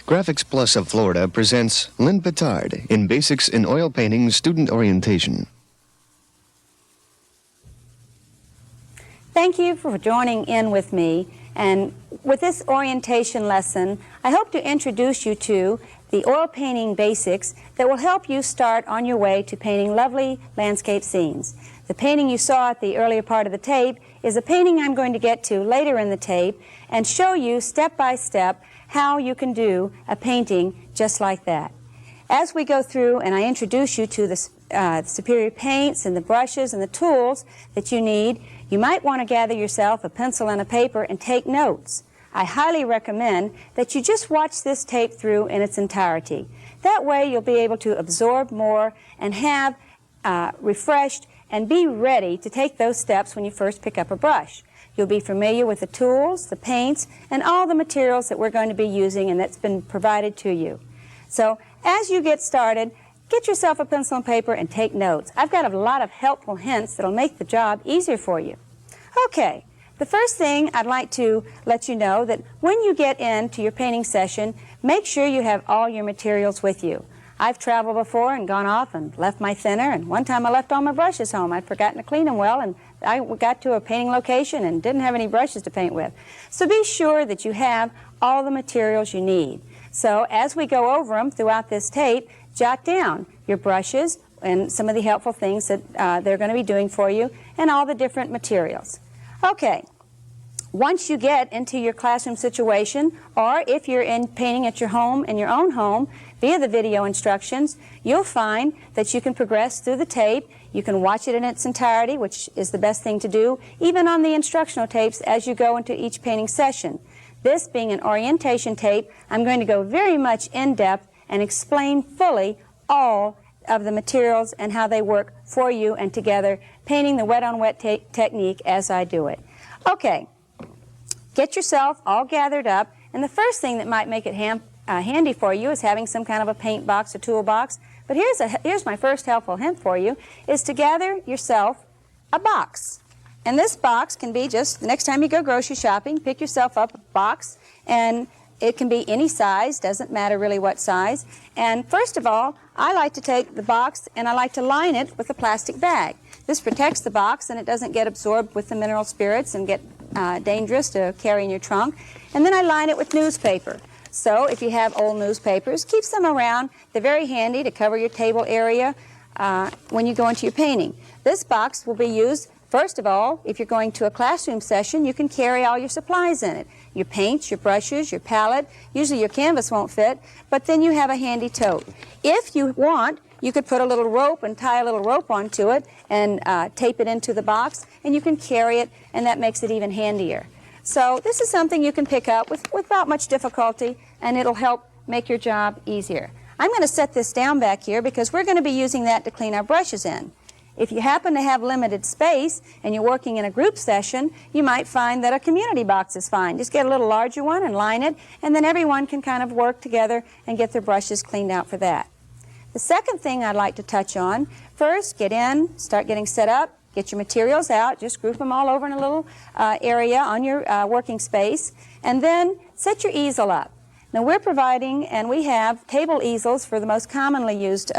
Graphics Plus of Florida presents Lynne Pittard in Basics in Oil Painting Student Orientation. Thank you for joining in with me, and with this orientation lesson I hope to introduce you to the oil painting basics that will help you start on your way to painting lovely landscape scenes. The painting you saw at the earlier part of the tape is a painting I'm going to get to later in the tape and show you step by step how you can do a painting just like that. As we go through and I introduce you to the superior paints and the brushes and the tools that you need, you might want to gather yourself a pencil and a paper and take notes. I highly recommend that you just watch this tape through in its entirety. That way you'll be able to absorb more and have refreshed and be ready to take those steps when you first pick up a brush. You'll be familiar with the tools, the paints, and all the materials that we're going to be using and that's been provided to you. So as you get started, get yourself a pencil and paper and take notes. I've got a lot of helpful hints that'll make the job easier for you. Okay, the first thing I'd like to let you know that when you get into your painting session, make sure you have all your materials with you. I've traveled before and gone off and left my thinner, and one time I left all my brushes home. I'd forgotten to clean them well, and I got to a painting location and didn't have any brushes to paint with. So be sure that you have all the materials you need. So as we go over them throughout this tape, jot down your brushes and some of the helpful things that they're going to be doing for you and all the different materials. Okay, once you get into your classroom situation, or if you're in painting at your home, in your own home, via the video instructions, you'll find that you can progress through the tape. You can watch it in its entirety, which is the best thing to do, even on the instructional tapes as you go into each painting session. This being an orientation tape, I'm going to go very much in depth and explain fully all of the materials and how they work for you and together, painting the wet-on-wet technique as I do it. Okay, get yourself all gathered up, and the first thing that might make it handy for you is having some kind of a paint box or toolbox. But here's my first helpful hint for you, is to gather yourself a box. And this box can be just, the next time you go grocery shopping, pick yourself up a box, and it can be any size, doesn't matter really what size. And first of all, I like to take the box and I like to line it with a plastic bag. This protects the box and it doesn't get absorbed with the mineral spirits and get dangerous to carry in your trunk. And then I line it with newspaper. So if you have old newspapers, keep some around. They're very handy to cover your table area when you go into your painting. This box will be used, first of all, if you're going to a classroom session, you can carry all your supplies in it. Your paints, your brushes, your palette. Usually your canvas won't fit, but then you have a handy tote. If you want, you could put a little rope and tie a little rope onto it and tape it into the box, and you can carry it, and that makes it even handier. So this is something you can pick up without much difficulty, and it'll help make your job easier. I'm going to set this down back here because we're going to be using that to clean our brushes in. If you happen to have limited space and you're working in a group session, you might find that a community box is fine. Just get a little larger one and line it, and then everyone can kind of work together and get their brushes cleaned out for that. The second thing I'd like to touch on, first get in, start getting set up, get your materials out, just group them all over in a little area on your working space, and then set your easel up. Now we're providing, and we have table easels for the most commonly used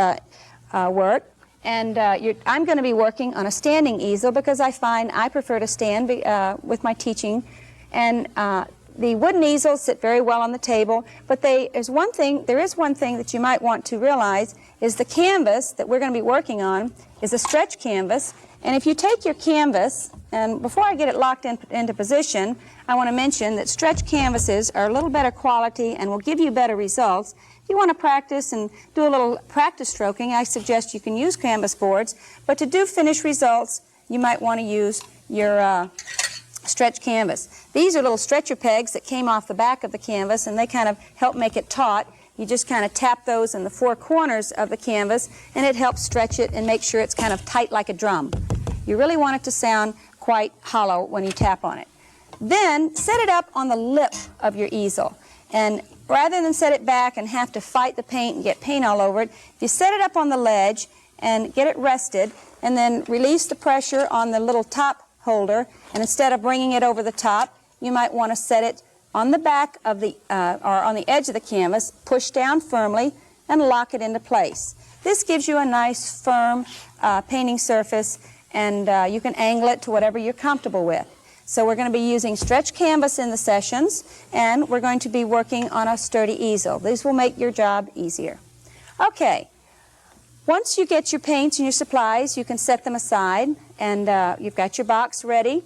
work. And I'm going to be working on a standing easel because I find I prefer to stand with my teaching. And the wooden easels sit very well on the table, but there is one thing that you might want to realize is the canvas that we're going to be working on is a stretch canvas. And if you take your canvas, and before I get it locked into position, I want to mention that stretch canvases are a little better quality and will give you better results. If you want to practice and do a little practice stroking, I suggest you can use canvas boards, but to do finished results, you might want to use your stretch canvas. These are little stretcher pegs that came off the back of the canvas, and they kind of help make it taut. You just kind of tap those in the four corners of the canvas, and it helps stretch it and make sure it's kind of tight like a drum. You really want it to sound quite hollow when you tap on it. Then set it up on the lip of your easel. And rather than set it back and have to fight the paint and get paint all over it, if you set it up on the ledge and get it rested, and then release the pressure on the little top holder, and instead of bringing it over the top, you might want to set it on the back of the, or on the edge of the canvas, push down firmly and lock it into place. This gives you a nice firm painting surface, and you can angle it to whatever you're comfortable with. So we're going to be using stretch canvas in the sessions, and we're going to be working on a sturdy easel. These will make your job easier. Okay, once you get your paints and your supplies, you can set them aside, and you've got your box ready.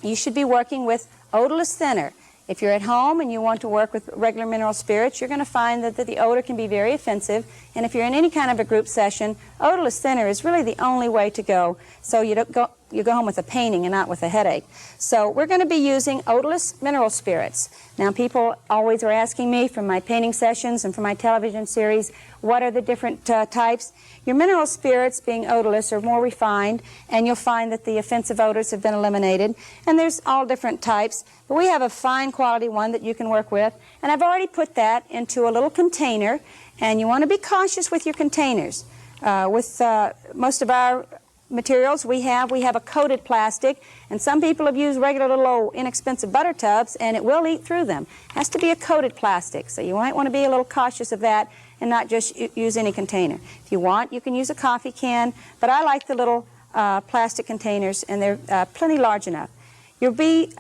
You should be working with Odorless Thinner. If you're at home and you want to work with regular mineral spirits, you're going to find that the odor can be very offensive. And if you're in any kind of a group session, Odorless Thinner is really the only way to go. So you go home with a painting and not with a headache. So we're going to be using odorless mineral spirits. Now, people always are asking me from my painting sessions and from my television series, what are the different types? Your mineral spirits, being odorless, are more refined, and you'll find that the offensive odors have been eliminated. And there's all different types, but we have a fine quality one that you can work with. And I've already put that into a little container, and you want to be cautious with your containers. With most of our materials we have a coated plastic, and some people have used regular little old inexpensive butter tubs, and it will eat through them. It has to be a coated plastic, so you might want to be a little cautious of that and not just use any container. If you want, you can use a coffee can, but I like the little plastic containers, and they're plenty large enough. You'll be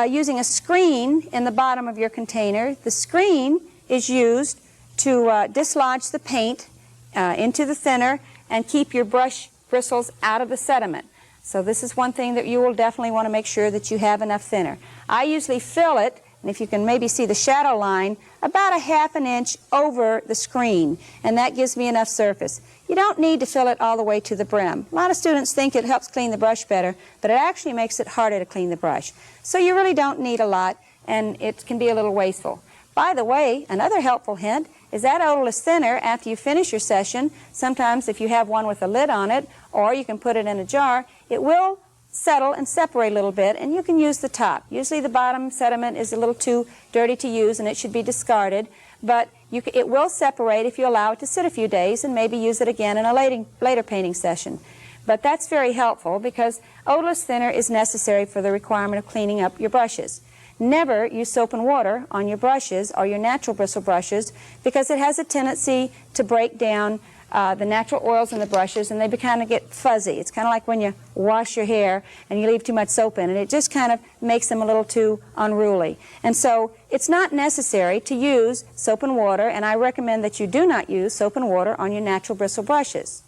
using a screen in the bottom of your container. The screen is used to dislodge the paint into the thinner and keep your brush bristles out of the sediment. So this is one thing that you will definitely want to make sure that you have enough thinner. I usually fill it, and if you can maybe see the shadow line, about a ½ an inch over the screen, and that gives me enough surface. You don't need to fill it all the way to the brim. A lot of students think it helps clean the brush better, but it actually makes it harder to clean the brush. So you really don't need a lot, and it can be a little wasteful. By the way, another helpful hint is that odorless thinner, after you finish your session, sometimes if you have one with a lid on it, or you can put it in a jar, it will settle and separate a little bit, and you can use the top. Usually the bottom sediment is a little too dirty to use, and it should be discarded, but it will separate if you allow it to sit a few days and maybe use it again in a later painting session. But that's very helpful because odorless thinner is necessary for the requirement of cleaning up your brushes. Never use soap and water on your brushes or your natural bristle brushes because it has a tendency to break down the natural oils in the brushes, and they kind of get fuzzy. It's kind of like when you wash your hair and you leave too much soap in it. It just kind of makes them a little too unruly. And so it's not necessary to use soap and water, and I recommend that you do not use soap and water on your natural bristle brushes.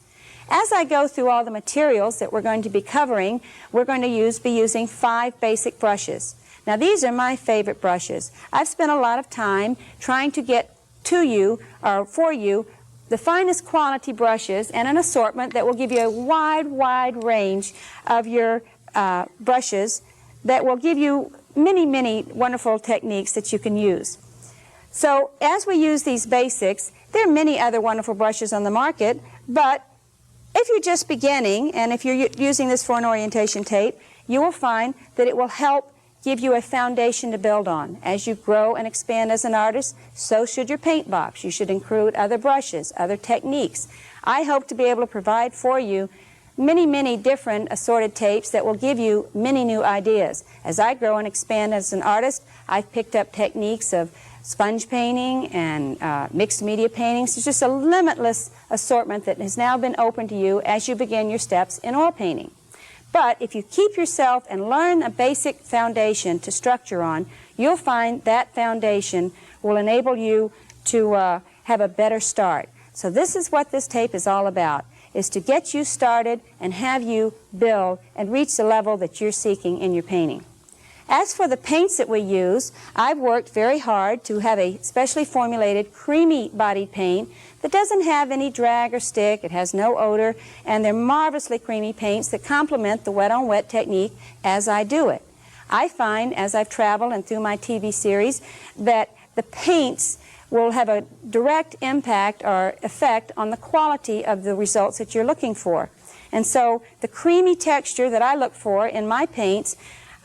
As I go through all the materials that we're going to be covering, we're going to be using 5 basic brushes. Now, these are my favorite brushes. I've spent a lot of time trying to get to you, or for you, the finest quality brushes and an assortment that will give you a wide range of your brushes that will give you many wonderful techniques that you can use. So as we use these basics, there are many other wonderful brushes on the market, but if you're just beginning, and if you're using this for an orientation tape, you will find that it will help give you a foundation to build on. As you grow and expand as an artist, so should your paint box. You should include other brushes, other techniques. I hope to be able to provide for you many different assorted tapes that will give you many new ideas. As I grow and expand as an artist, I've picked up techniques of sponge painting and mixed media paintings. It's just a limitless assortment that has now been open to you as you begin your steps in oil painting. But if you keep yourself and learn a basic foundation to structure on, you'll find that foundation will enable you to have a better start. So this is what this tape is all about, is to get you started and have you build and reach the level that you're seeking in your painting. As for the paints that we use, I've worked very hard to have a specially formulated creamy bodied paint that doesn't have any drag or stick, it has no odor, and they're marvelously creamy paints that complement the wet on wet technique as I do it. I find, as I've traveled and through my TV series, that the paints will have a direct impact or effect on the quality of the results that you're looking for. And so the creamy texture that I look for in my paints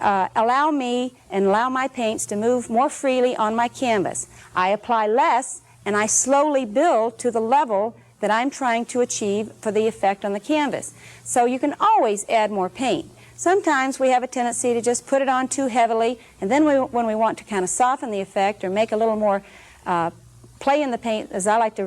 allow me and allow my paints to move more freely on my canvas. I apply less and I slowly build to the level that I'm trying to achieve for the effect on the canvas. So you can always add more paint. Sometimes we have a tendency to just put it on too heavily, and then when we want to kind of soften the effect or make a little more play in the paint, as I like to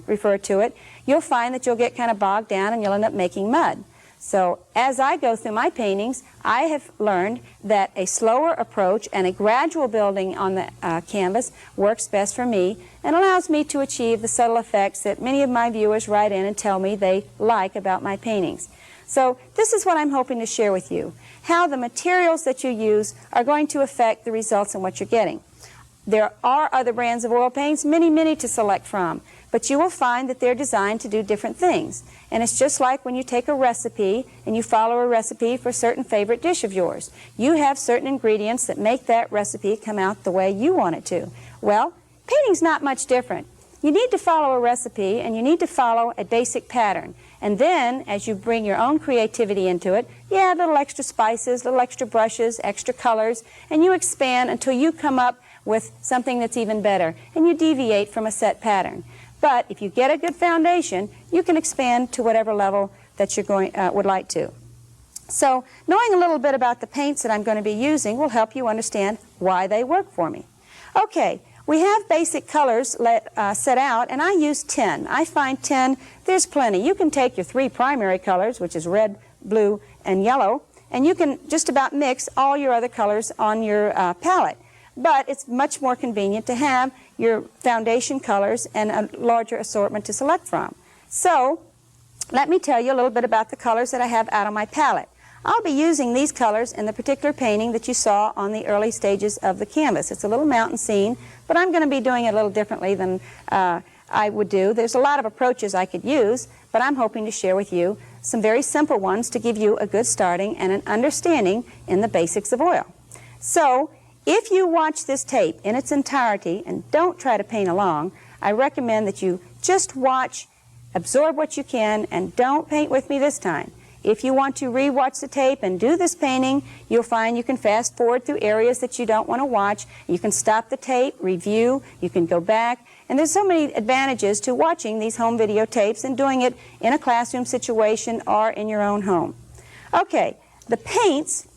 refer to it, you'll find that you'll get kind of bogged down and you'll end up making mud. So as I go through my paintings, I have learned that a slower approach and a gradual building on the canvas works best for me and allows me to achieve the subtle effects that many of my viewers write in and tell me they like about my paintings. So this is what I'm hoping to share with you, how the materials that you use are going to affect the results and what you're getting. There are other brands of oil paints, many to select from, but you will find that they're designed to do different things. And it's just like when you take a recipe and you follow a recipe for a certain favorite dish of yours. You have certain ingredients that make that recipe come out the way you want it to. Well, painting's not much different. You need to follow a recipe and you need to follow a basic pattern. And then, as you bring your own creativity into it, you add little extra spices, little extra brushes, extra colors, and you expand until you come up with something that's even better, and you deviate from a set pattern. But if you get a good foundation, you can expand to whatever level that you're would like to. So, knowing a little bit about the paints that I'm going to be using will help you understand why they work for me. Okay. We have basic colors set out, and I use 10. I find 10, there's plenty. You can take your 3 primary colors, which is red, blue, and yellow, and you can just about mix all your other colors on your palette. But it's much more convenient to have your foundation colors and a larger assortment to select from. So, let me tell you a little bit about the colors that I have out on my palette. I'll be using these colors in the particular painting that you saw on the early stages of the canvas. It's a little mountain scene, but I'm going to be doing it a little differently than I would do. There's a lot of approaches I could use, but I'm hoping to share with you some very simple ones to give you a good starting and an understanding in the basics of oil. So, if you watch this tape in its entirety and don't try to paint along, I recommend that you just watch, absorb what you can, and don't paint with me this time. If you want to re-watch the tape and do this painting, you'll find you can fast forward through areas that you don't want to watch. You can stop the tape, review, you can go back, and there's so many advantages to watching these home videotapes and doing it in a classroom situation or in your own home. Okay, the paints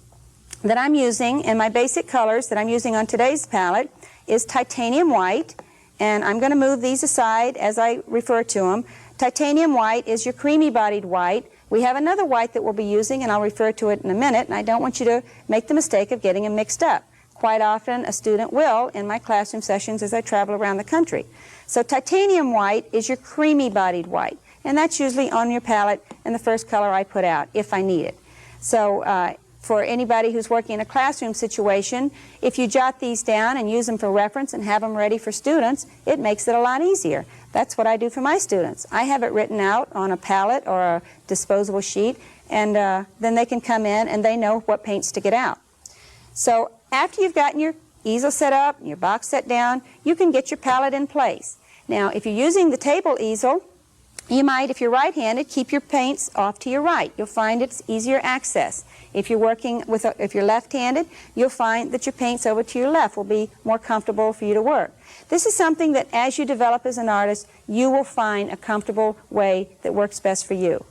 that I'm using and my basic colors that I'm using on today's palette is titanium white, and I'm going to move these aside as I refer to them. Titanium white is your creamy-bodied white. We have another white that we'll be using, and I'll refer to it in a minute, and I don't want you to make the mistake of getting them mixed up. Quite often, a student will in my classroom sessions as I travel around the country. So titanium white is your creamy-bodied white, and that's usually on your palette and the first color I put out, if I need it. So for anybody who's working in a classroom situation, if you jot these down and use them for reference and have them ready for students, it makes it a lot easier. That's what I do for my students. I have it written out on a palette or a disposable sheet, and then they can come in and they know what paints to get out. So after you've gotten your easel set up, your box set down, you can get your palette in place. Now, if you're using the table easel, you might, if you're right-handed, keep your paints off to your right. You'll find it's easier access. If you're working with, if you're left-handed, you'll find that your paints over to your left will be more comfortable for you to work. This is something that as you develop as an artist, you will find a comfortable way that works best for you.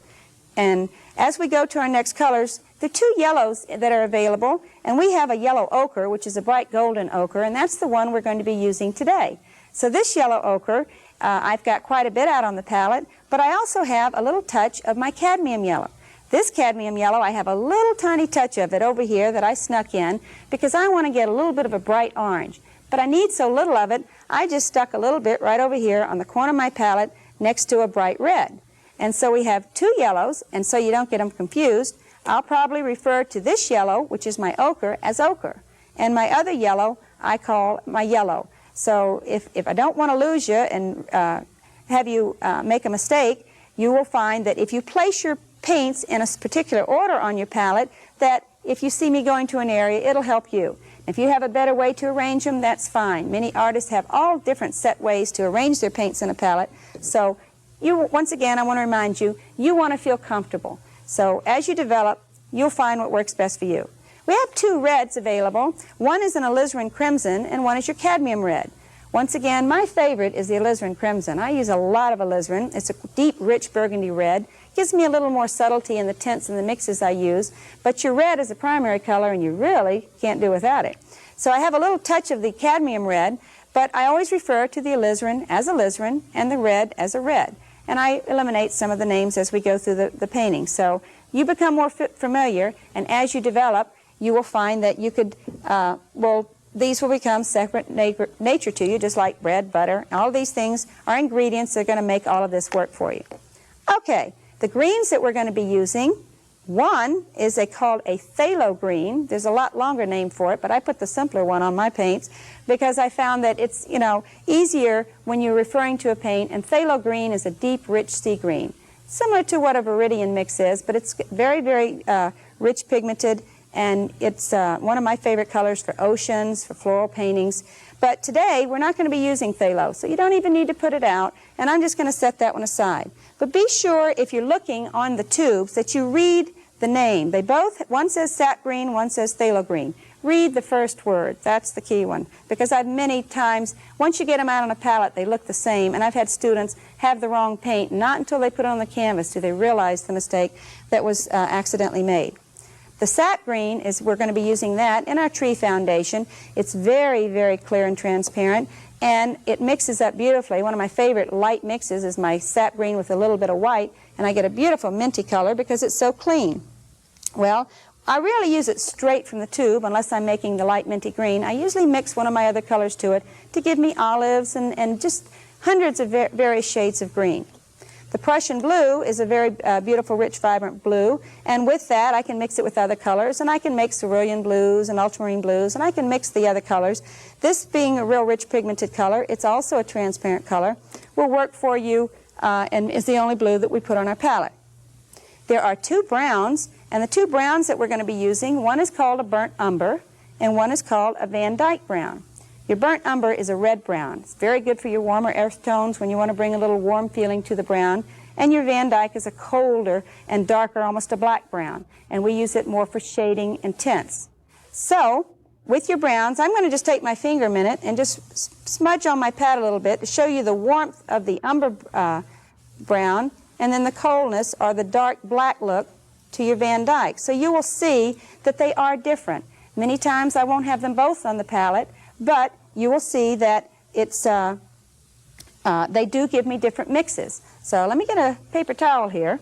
And as we go to our next colors, there are 2 yellows that are available, and we have a yellow ochre, which is a bright golden ochre, and that's the one we're going to be using today. So this yellow ochre, I've got quite a bit out on the palette, but I also have a little touch of my cadmium yellow. This cadmium yellow, I have a little tiny touch of it over here that I snuck in because I want to get a little bit of a bright orange. But I need so little of it, I just stuck a little bit right over here on the corner of my palette next to a bright red. And so we have 2 yellows, and so you don't get them confused, I'll probably refer to this yellow, which is my ochre, as ochre. And my other yellow, I call my yellow. So if I don't want to lose you and have you make a mistake, you will find that if you place your paints in a particular order on your palette, that if you see me going to an area, it'll help you. If you have a better way to arrange them, that's fine. Many artists have all different set ways to arrange their paints in a palette. So once again, I want to remind you, you want to feel comfortable. So as you develop, you'll find what works best for you. We have 2 reds available. One is an Alizarin Crimson and one is your cadmium red. Once again, my favorite is the Alizarin Crimson. I use a lot of alizarin. It's a deep, rich burgundy red. Gives me a little more subtlety in the tints and the mixes I use, but your red is a primary color and you really can't do without it. So I have a little touch of the cadmium red, but I always refer to the alizarin as alizarin and the red as a red. And I eliminate some of the names as we go through the painting. So you become more familiar, and as you develop, you will find that you could, these will become separate nature to you, just like bread, butter. All of these things are ingredients that are going to make all of this work for you. Okay. The greens that we're going to be using, one is called a phthalo green. There's a lot longer name for it, but I put the simpler one on my paints because I found that it's, easier when you're referring to a paint, and phthalo green is a deep, rich sea green. Similar to what a viridian mix is, but it's very, very rich pigmented, and it's one of my favorite colors for oceans, for floral paintings. But today, we're not going to be using phthalo, so you don't even need to put it out, and I'm just going to set that one aside. But be sure, if you're looking on the tubes, that you read the name. One says Sap Green, one says phthalo green. Read the first word. That's the key one. Because I've many times, once you get them out on a palette, they look the same, and I've had students have the wrong paint. Not until they put it on the canvas do they realize the mistake that was accidentally made. The sap green is, we're going to be using that in our tree foundation. It's very, very clear and transparent, and it mixes up beautifully. One of my favorite light mixes is my sap green with a little bit of white, and I get a beautiful minty color because it's so clean. Well, I rarely use it straight from the tube unless I'm making the light minty green. I usually mix one of my other colors to it to give me olives and just hundreds of various shades of green. The Prussian Blue is a very beautiful, rich, vibrant blue, and with that I can mix it with other colors, and I can make cerulean blues and ultramarine blues, and I can mix the other colors. This being a real rich pigmented color, it's also a transparent color, will work for you and is the only blue that we put on our palette. There are two browns, and the two browns that we're going to be using, one is called a burnt umber, and one is called a Van Dyke brown. Your burnt umber is a red brown. It's very good for your warmer earth tones when you want to bring a little warm feeling to the brown. And your Van Dyke is a colder and darker, almost a black brown. And we use it more for shading and tints. So, with your browns, I'm going to just take my finger a minute and just smudge on my pad a little bit to show you the warmth of the umber brown, and then the coldness or the dark black look to your Van Dyke. So you will see that they are different. Many times I won't have them both on the palette, but you will see that it's, they do give me different mixes. So let me get a paper towel here.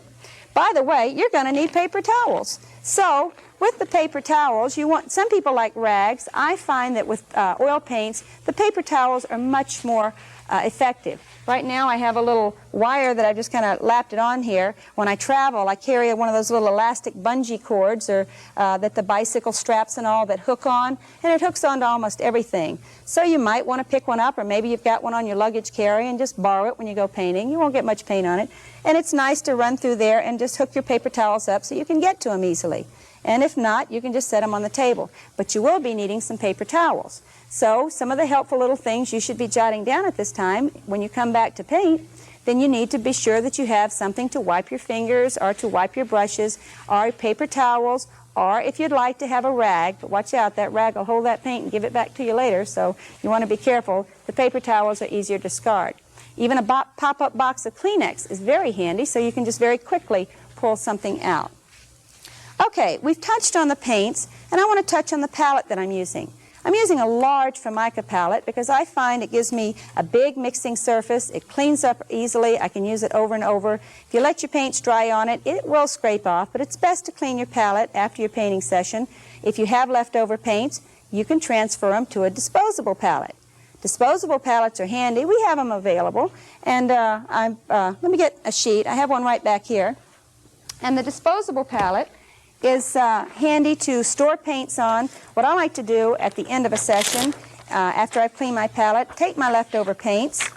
By the way, you're going to need paper towels. So with the paper towels, some people like rags. I find that with oil paints, the paper towels are much more effective. Right now I have a little wire that I've just kind of lapped it on here. When I travel, I carry one of those little elastic bungee cords that the bicycle straps and all that hook on, and it hooks onto almost everything. So you might want to pick one up, or maybe you've got one on your luggage carry and just borrow it when you go painting. You won't get much paint on it. And it's nice to run through there and just hook your paper towels up so you can get to them easily. And if not, you can just set them on the table. But you will be needing some paper towels. So some of the helpful little things you should be jotting down at this time when you come back to paint, then you need to be sure that you have something to wipe your fingers or to wipe your brushes, or paper towels, or if you'd like to have a rag. But watch out, that rag will hold that paint and give it back to you later, so you want to be careful. The paper towels are easier to discard. Even a pop-up box of Kleenex is very handy, so you can just very quickly pull something out. Okay, we've touched on the paints, and I want to touch on the palette that I'm using. I'm using a large Formica palette because I find it gives me a big mixing surface. It cleans up easily. I can use it over and over. If you let your paints dry on it, it will scrape off, but it's best to clean your palette after your painting session. If you have leftover paints, you can transfer them to a disposable palette. Disposable palettes are handy. We have them available. And let me get a sheet. I have one right back here. And the disposable palette is handy to store paints on. What I like to do at the end of a session, after I've cleaned my palette, take my leftover paints,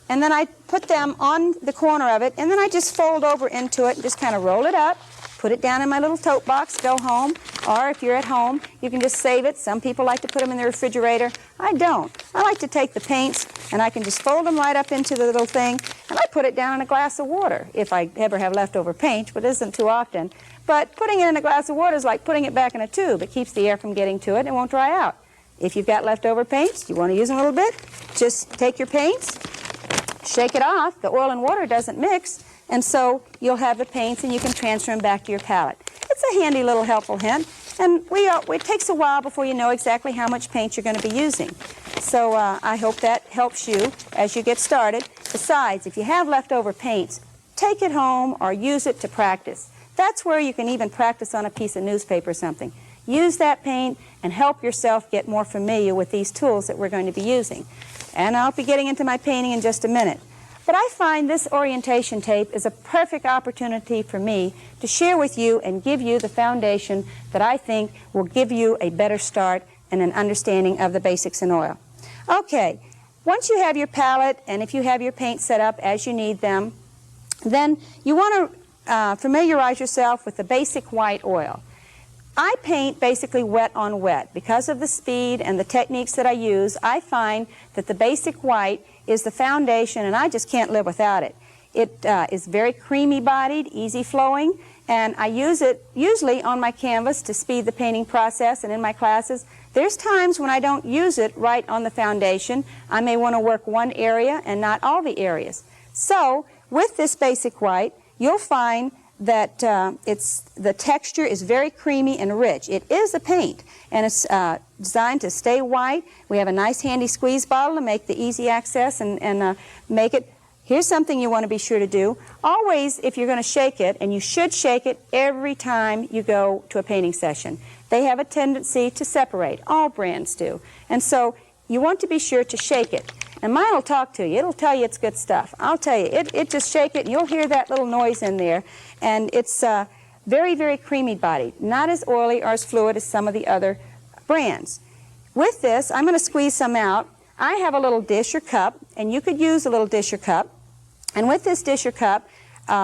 and then I put them on the corner of it, and then I just fold over into it and just kind of roll it up, put it down in my little tote box, go home, or if you're at home, you can just save it. Some people like to put them in the refrigerator. I don't. I like to take the paints, and I can just fold them right up into the little thing, and I put it down in a glass of water, if I ever have leftover paint, but it isn't too often. But putting it in a glass of water is like putting it back in a tube. It keeps the air from getting to it and it won't dry out. If you've got leftover paints, you want to use them a little bit, just take your paints, shake it off. The oil and water doesn't mix, and so you'll have the paints and you can transfer them back to your palette. It's a handy little helpful hint, and it takes a while before you know exactly how much paint you're going to be using. So I hope that helps you as you get started. Besides, if you have leftover paints, take it home or use it to practice. That's where you can even practice on a piece of newspaper or something. Use that paint and help yourself get more familiar with these tools that we're going to be using. And I'll be getting into my painting in just a minute. But I find this orientation tape is a perfect opportunity for me to share with you and give you the foundation that I think will give you a better start and an understanding of the basics in oil. Okay, once you have your palette and if you have your paint set up as you need them, then you want to familiarize yourself with the basic white oil. I paint basically wet on wet. Because of the speed and the techniques that I use, I find that the basic white is the foundation, and I just can't live without it. It is very creamy bodied, easy flowing, and I use it usually on my canvas to speed the painting process and in my classes. There's times when I don't use it right on the foundation. I may want to work one area and not all the areas. So with this basic white, you'll find that the texture is very creamy and rich. It is a paint, and it's designed to stay white. We have a nice handy squeeze bottle to make the easy access and make it. Here's something you want to be sure to do. Always, if you're going to shake it, and you should shake it every time you go to a painting session, they have a tendency to separate. All brands do. And so you want to be sure to shake it. And mine will talk to you. It'll tell you it's good stuff. I'll tell you, it just shake it, and you'll hear that little noise in there. And it's very, very creamy bodied, not as oily or as fluid as some of the other brands. With this, I'm going to squeeze some out. I have a little dish or cup, and you could use a little dish or cup. And with this dish or cup,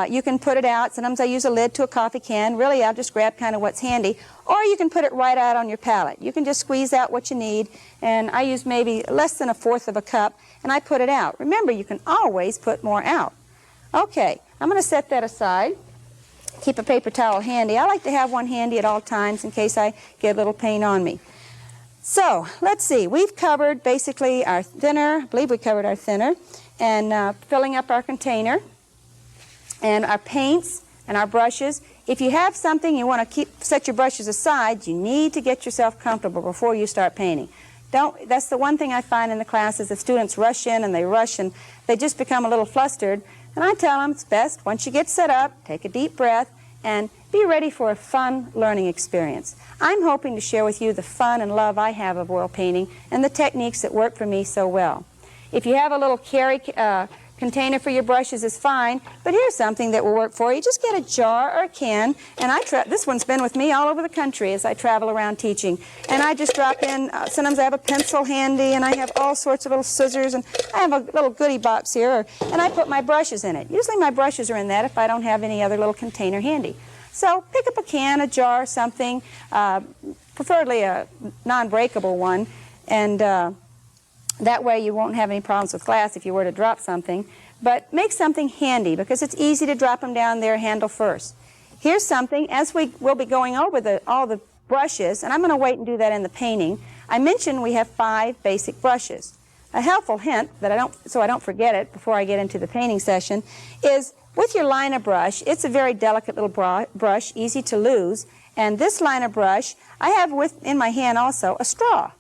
you can put it out. Sometimes I use a lid to a coffee can. Really, I'll just grab kind of what's handy. Or you can put it right out on your palette. You can just squeeze out what you need. And I use maybe less than 1/4 of a cup, and I put it out. Remember, you can always put more out. Okay, I'm going to set that aside. Keep a paper towel handy. I like to have one handy at all times in case I get a little paint on me. So, let's see. We've covered basically our thinner. I believe we covered our thinner. And filling up our container. And our paints and our brushes. If you have something you want to set your brushes aside, you need to get yourself comfortable before you start painting. That's the one thing I find in the classes. The students rush in and they just become a little flustered. And I tell them it's best, once you get set up, take a deep breath and be ready for a fun learning experience. I'm hoping to share with you the fun and love I have of oil painting and the techniques that work for me so well. If you have a little container for your brushes is fine, but here's something that will work for you. Just get a jar or a can, and this one's been with me all over the country as I travel around teaching. And I just drop in, sometimes I have a pencil handy, and I have all sorts of little scissors, and I have a little goodie box here, and I put my brushes in it. Usually my brushes are in that if I don't have any other little container handy. So pick up a can, a jar, something, preferably a non-breakable one, and that way you won't have any problems with glass if you were to drop something. But make something handy because it's easy to drop them down there handle first. Here's something, as we'll be going over all the brushes, and I'm going to wait and do that in the painting. I mentioned we have 5 basic brushes. A helpful hint, so I don't forget it before I get into the painting session, is with your liner brush, it's a very delicate little brush, easy to lose. And this liner brush, I have in my hand also a straw.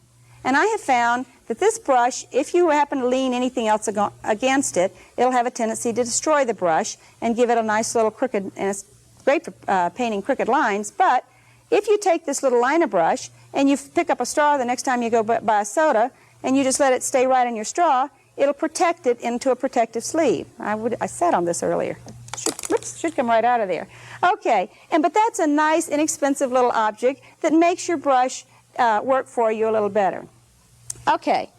And I have found that this brush, if you happen to lean anything else against it, it'll have a tendency to destroy the brush and give it a nice little crooked, and it's great for painting crooked lines. But if you take this little liner brush and you pick up a straw the next time you go buy a soda, and you just let it stay right in your straw, it'll protect it into a protective sleeve. I sat on this earlier. Should come right out of there. Okay, but that's a nice, inexpensive little object that makes your brush work for you a little better. Okay,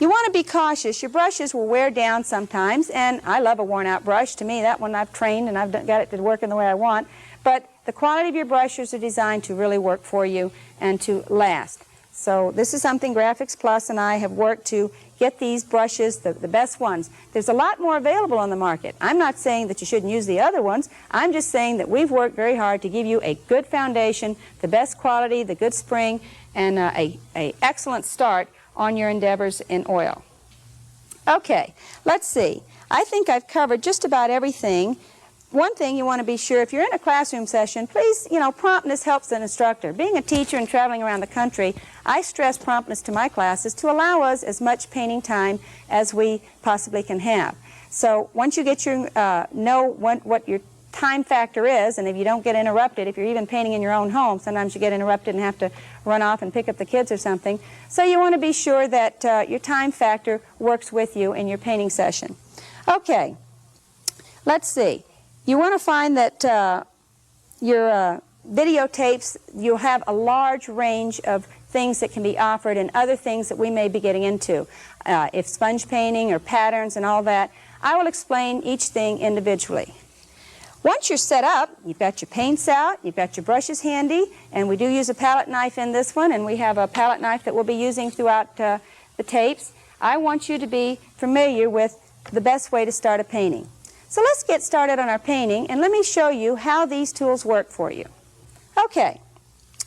you want to be cautious. Your brushes will wear down sometimes, and I love a worn-out brush. To me, that one I've trained and I've got it to work in the way I want. But the quality of your brushes are designed to really work for you and to last. So this is something Graphics Plus and I have worked to get these brushes, the best ones. There's a lot more available on the market. I'm not saying that you shouldn't use the other ones. I'm just saying that we've worked very hard to give you a good foundation, the best quality, the good spring, and a excellent start on your endeavors in oil. Okay, let's see. I think I've covered just about everything. One thing you want to be sure, if you're in a classroom session, please, promptness helps an instructor. Being a teacher and traveling around the country, I stress promptness to my classes to allow us as much painting time as we possibly can have. So once you get your, know what your time factor is, and if you don't get interrupted, if you're even painting in your own home, sometimes you get interrupted and have to run off and pick up the kids or something. So you want to be sure that your time factor works with you in your painting session. Okay, let's see. You want to find that your videotapes, you'll have a large range of things that can be offered and other things that we may be getting into. If sponge painting or patterns and all that, I will explain each thing individually. Once you're set up, you've got your paints out, you've got your brushes handy, and we do use a palette knife in this one, and we have a palette knife that we'll be using throughout the tapes. I want you to be familiar with the best way to start a painting. So let's get started on our painting, and let me show you how these tools work for you. Okay,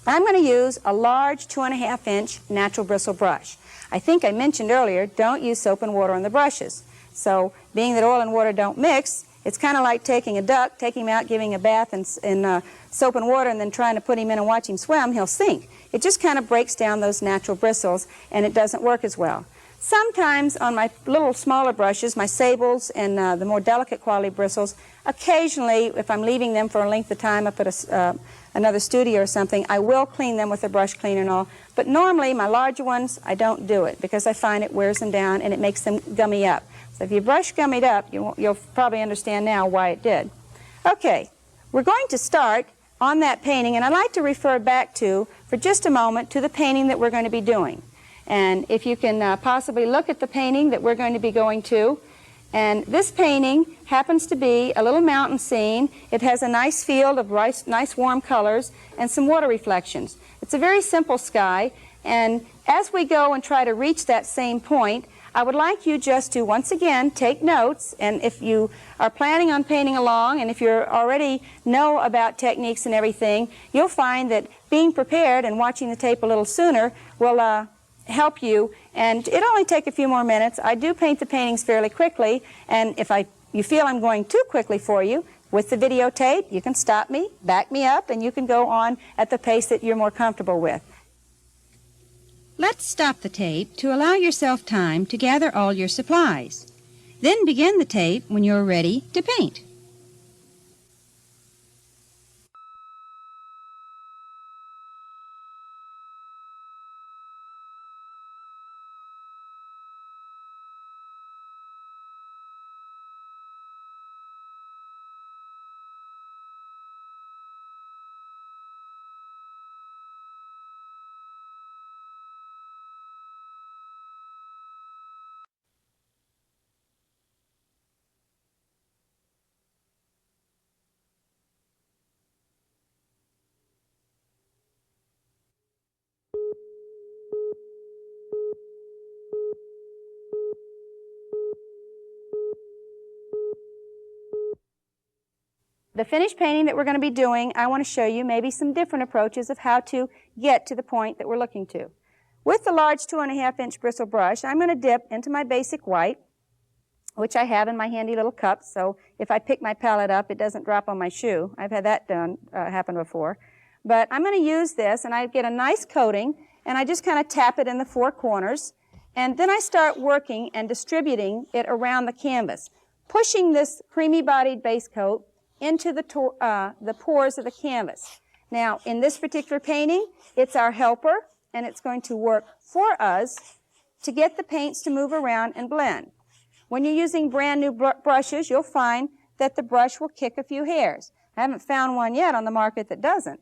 I'm going to use a large 2.5-inch natural bristle brush. I think I mentioned earlier, don't use soap and water on the brushes. So being that oil and water don't mix, it's kind of like taking a duck, taking him out, giving him a bath in soap and water, and then trying to put him in and watch him swim. He'll sink. It just kind of breaks down those natural bristles, and it doesn't work as well. Sometimes on my little smaller brushes, my Sables and the more delicate quality bristles, occasionally, if I'm leaving them for a length of time up at another studio or something, I will clean them with a brush cleaner and all. But normally, my larger ones, I don't do it because I find it wears them down and it makes them gummy up. So if you brush gummied up, you'll probably understand now why it did. Okay, we're going to start on that painting, and I'd like to refer back to, for just a moment, to the painting that we're going to be doing. And if you can possibly look at the painting that we're going to be going to. And this painting happens to be a little mountain scene. It has a nice field of nice warm colors and some water reflections. It's a very simple sky. And as we go and try to reach that same point, I would like you just to, once again, take notes. And if you are planning on painting along, and if you already know about techniques and everything, you'll find that being prepared and watching the tape a little sooner will help you, and it'll only take a few more minutes. I do paint the paintings fairly quickly, and if you feel I'm going too quickly for you, with the videotape, you can stop me, back me up, and you can go on at the pace that you're more comfortable with. Let's stop the tape to allow yourself time to gather all your supplies. Then begin the tape when you're ready to paint. The finished painting that we're going to be doing, I want to show you maybe some different approaches of how to get to the point that we're looking to. With the large 2.5-inch bristle brush, I'm going to dip into my Basik white, which I have in my handy little cup, so if I pick my palette up, it doesn't drop on my shoe. I've had that happen before. But I'm going to use this, and I get a nice coating, and I just kind of tap it in the four corners, and then I start working and distributing it around the canvas, pushing this creamy-bodied base coat into the pores of the canvas. Now, in this particular painting, it's our helper, and it's going to work for us to get the paints to move around and blend. When you're using brand new brushes, you'll find that the brush will kick a few hairs. I haven't found one yet on the market that doesn't.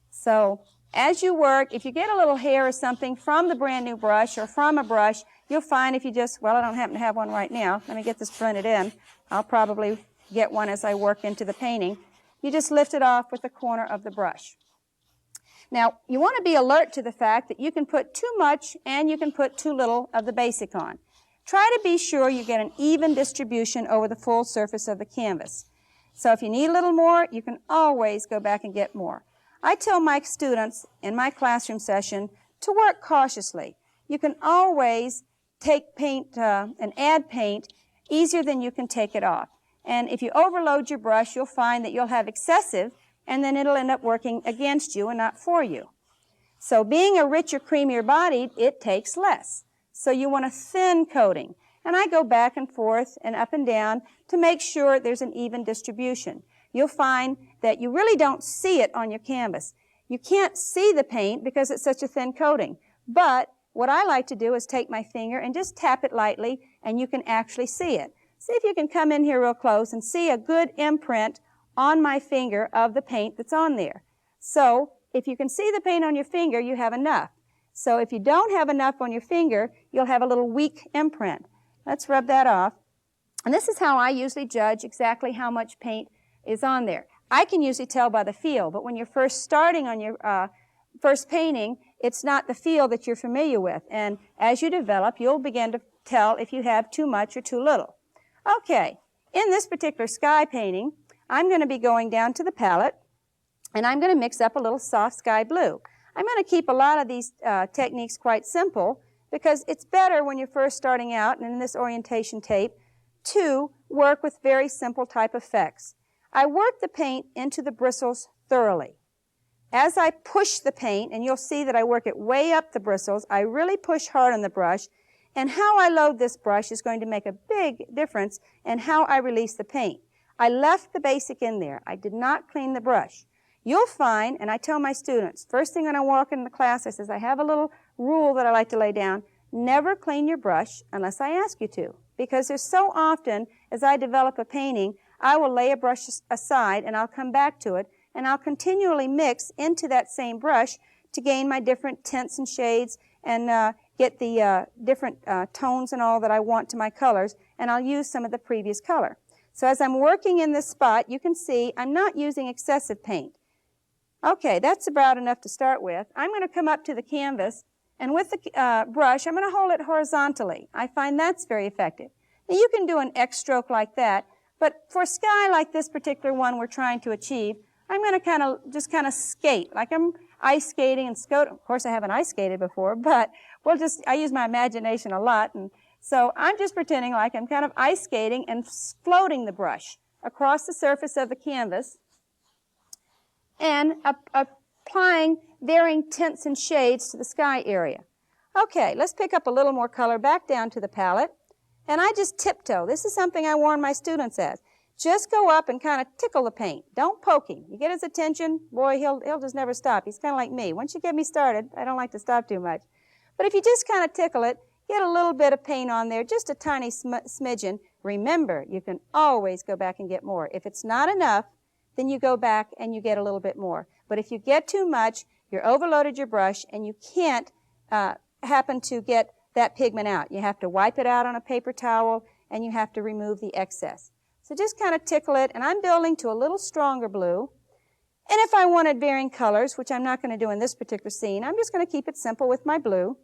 So as you work, if you get a little hair or something from the brand new brush or from a brush, you'll find if you just, well, I don't happen to have one right now. Let me get this blended in. I'll probably get one as I work into the painting. You just lift it off with the corner of the brush. Now, you want to be alert to the fact that you can put too much and you can put too little of the Basik on. Try to be sure you get an even distribution over the full surface of the canvas. So if you need a little more, you can always go back and get more. I tell my students in my classroom session to work cautiously. You can always take paint and add paint easier than you can take it off. And if you overload your brush, you'll find that you'll have excessive, and then it'll end up working against you and not for you. So being a richer, creamier bodied, it takes less. So you want a thin coating. And I go back and forth and up and down to make sure there's an even distribution. You'll find that you really don't see it on your canvas. You can't see the paint because it's such a thin coating. But what I like to do is take my finger and just tap it lightly, and you can actually see it. See if you can come in here real close and see a good imprint on my finger of the paint that's on there. So if you can see the paint on your finger, you have enough. So if you don't have enough on your finger, you'll have a little weak imprint. Let's rub that off. And this is how I usually judge exactly how much paint is on there. I can usually tell by the feel, but when you're first starting on your first painting, it's not the feel that you're familiar with. And as you develop, you'll begin to tell if you have too much or too little. Okay, in this particular sky painting, I'm going to be going down to the palette, and I'm going to mix up a little soft sky blue. I'm going to keep a lot of these techniques quite simple because it's better when you're first starting out and in this orientation tape to work with very simple type effects. I work the paint into the bristles thoroughly. As I push the paint, and you'll see that I work it way up the bristles, I really push hard on the brush, and how I load this brush is going to make a big difference in how I release the paint. I left the Basik in there. I did not clean the brush. You'll find, and I tell my students, first thing when I walk into class, I says, I have a little rule that I like to lay down. Never clean your brush unless I ask you to. Because there's so often, as I develop a painting, I will lay a brush aside and I'll come back to it and I'll continually mix into that same brush to gain my different tints and shades and get the different tones and all that I want to my colors, and I'll use some of the previous color. So as I'm working in this spot, you can see I'm not using excessive paint. Okay, that's about enough to start with. I'm going to come up to the canvas, and with the brush, I'm going to hold it horizontally. I find that's very effective. Now, you can do an X stroke like that, but for sky like this particular one we're trying to achieve, I'm going to just kind of skate, like I'm ice skating and Of course, I haven't ice skated before, but I use my imagination a lot, and so I'm just pretending like I'm kind of ice skating and floating the brush across the surface of the canvas and applying varying tints and shades to the sky area. Okay, let's pick up a little more color back down to the palette, and I just tiptoe. This is something I warn my students as. Just go up and kind of tickle the paint. Don't poke him. You get his attention, boy, he'll just never stop. He's kind of like me. Once you get me started, I don't like to stop too much. But if you just kind of tickle it, get a little bit of paint on there, just a tiny smidgen. Remember, you can always go back and get more. If it's not enough, then you go back and you get a little bit more. But if you get too much, you're overloaded your brush, and you can't happen to get that pigment out. You have to wipe it out on a paper towel, and you have to remove the excess. So just kind of tickle it, and I'm building to a little stronger blue. And if I wanted varying colors, which I'm not going to do in this particular scene, I'm just going to keep it simple with my blue.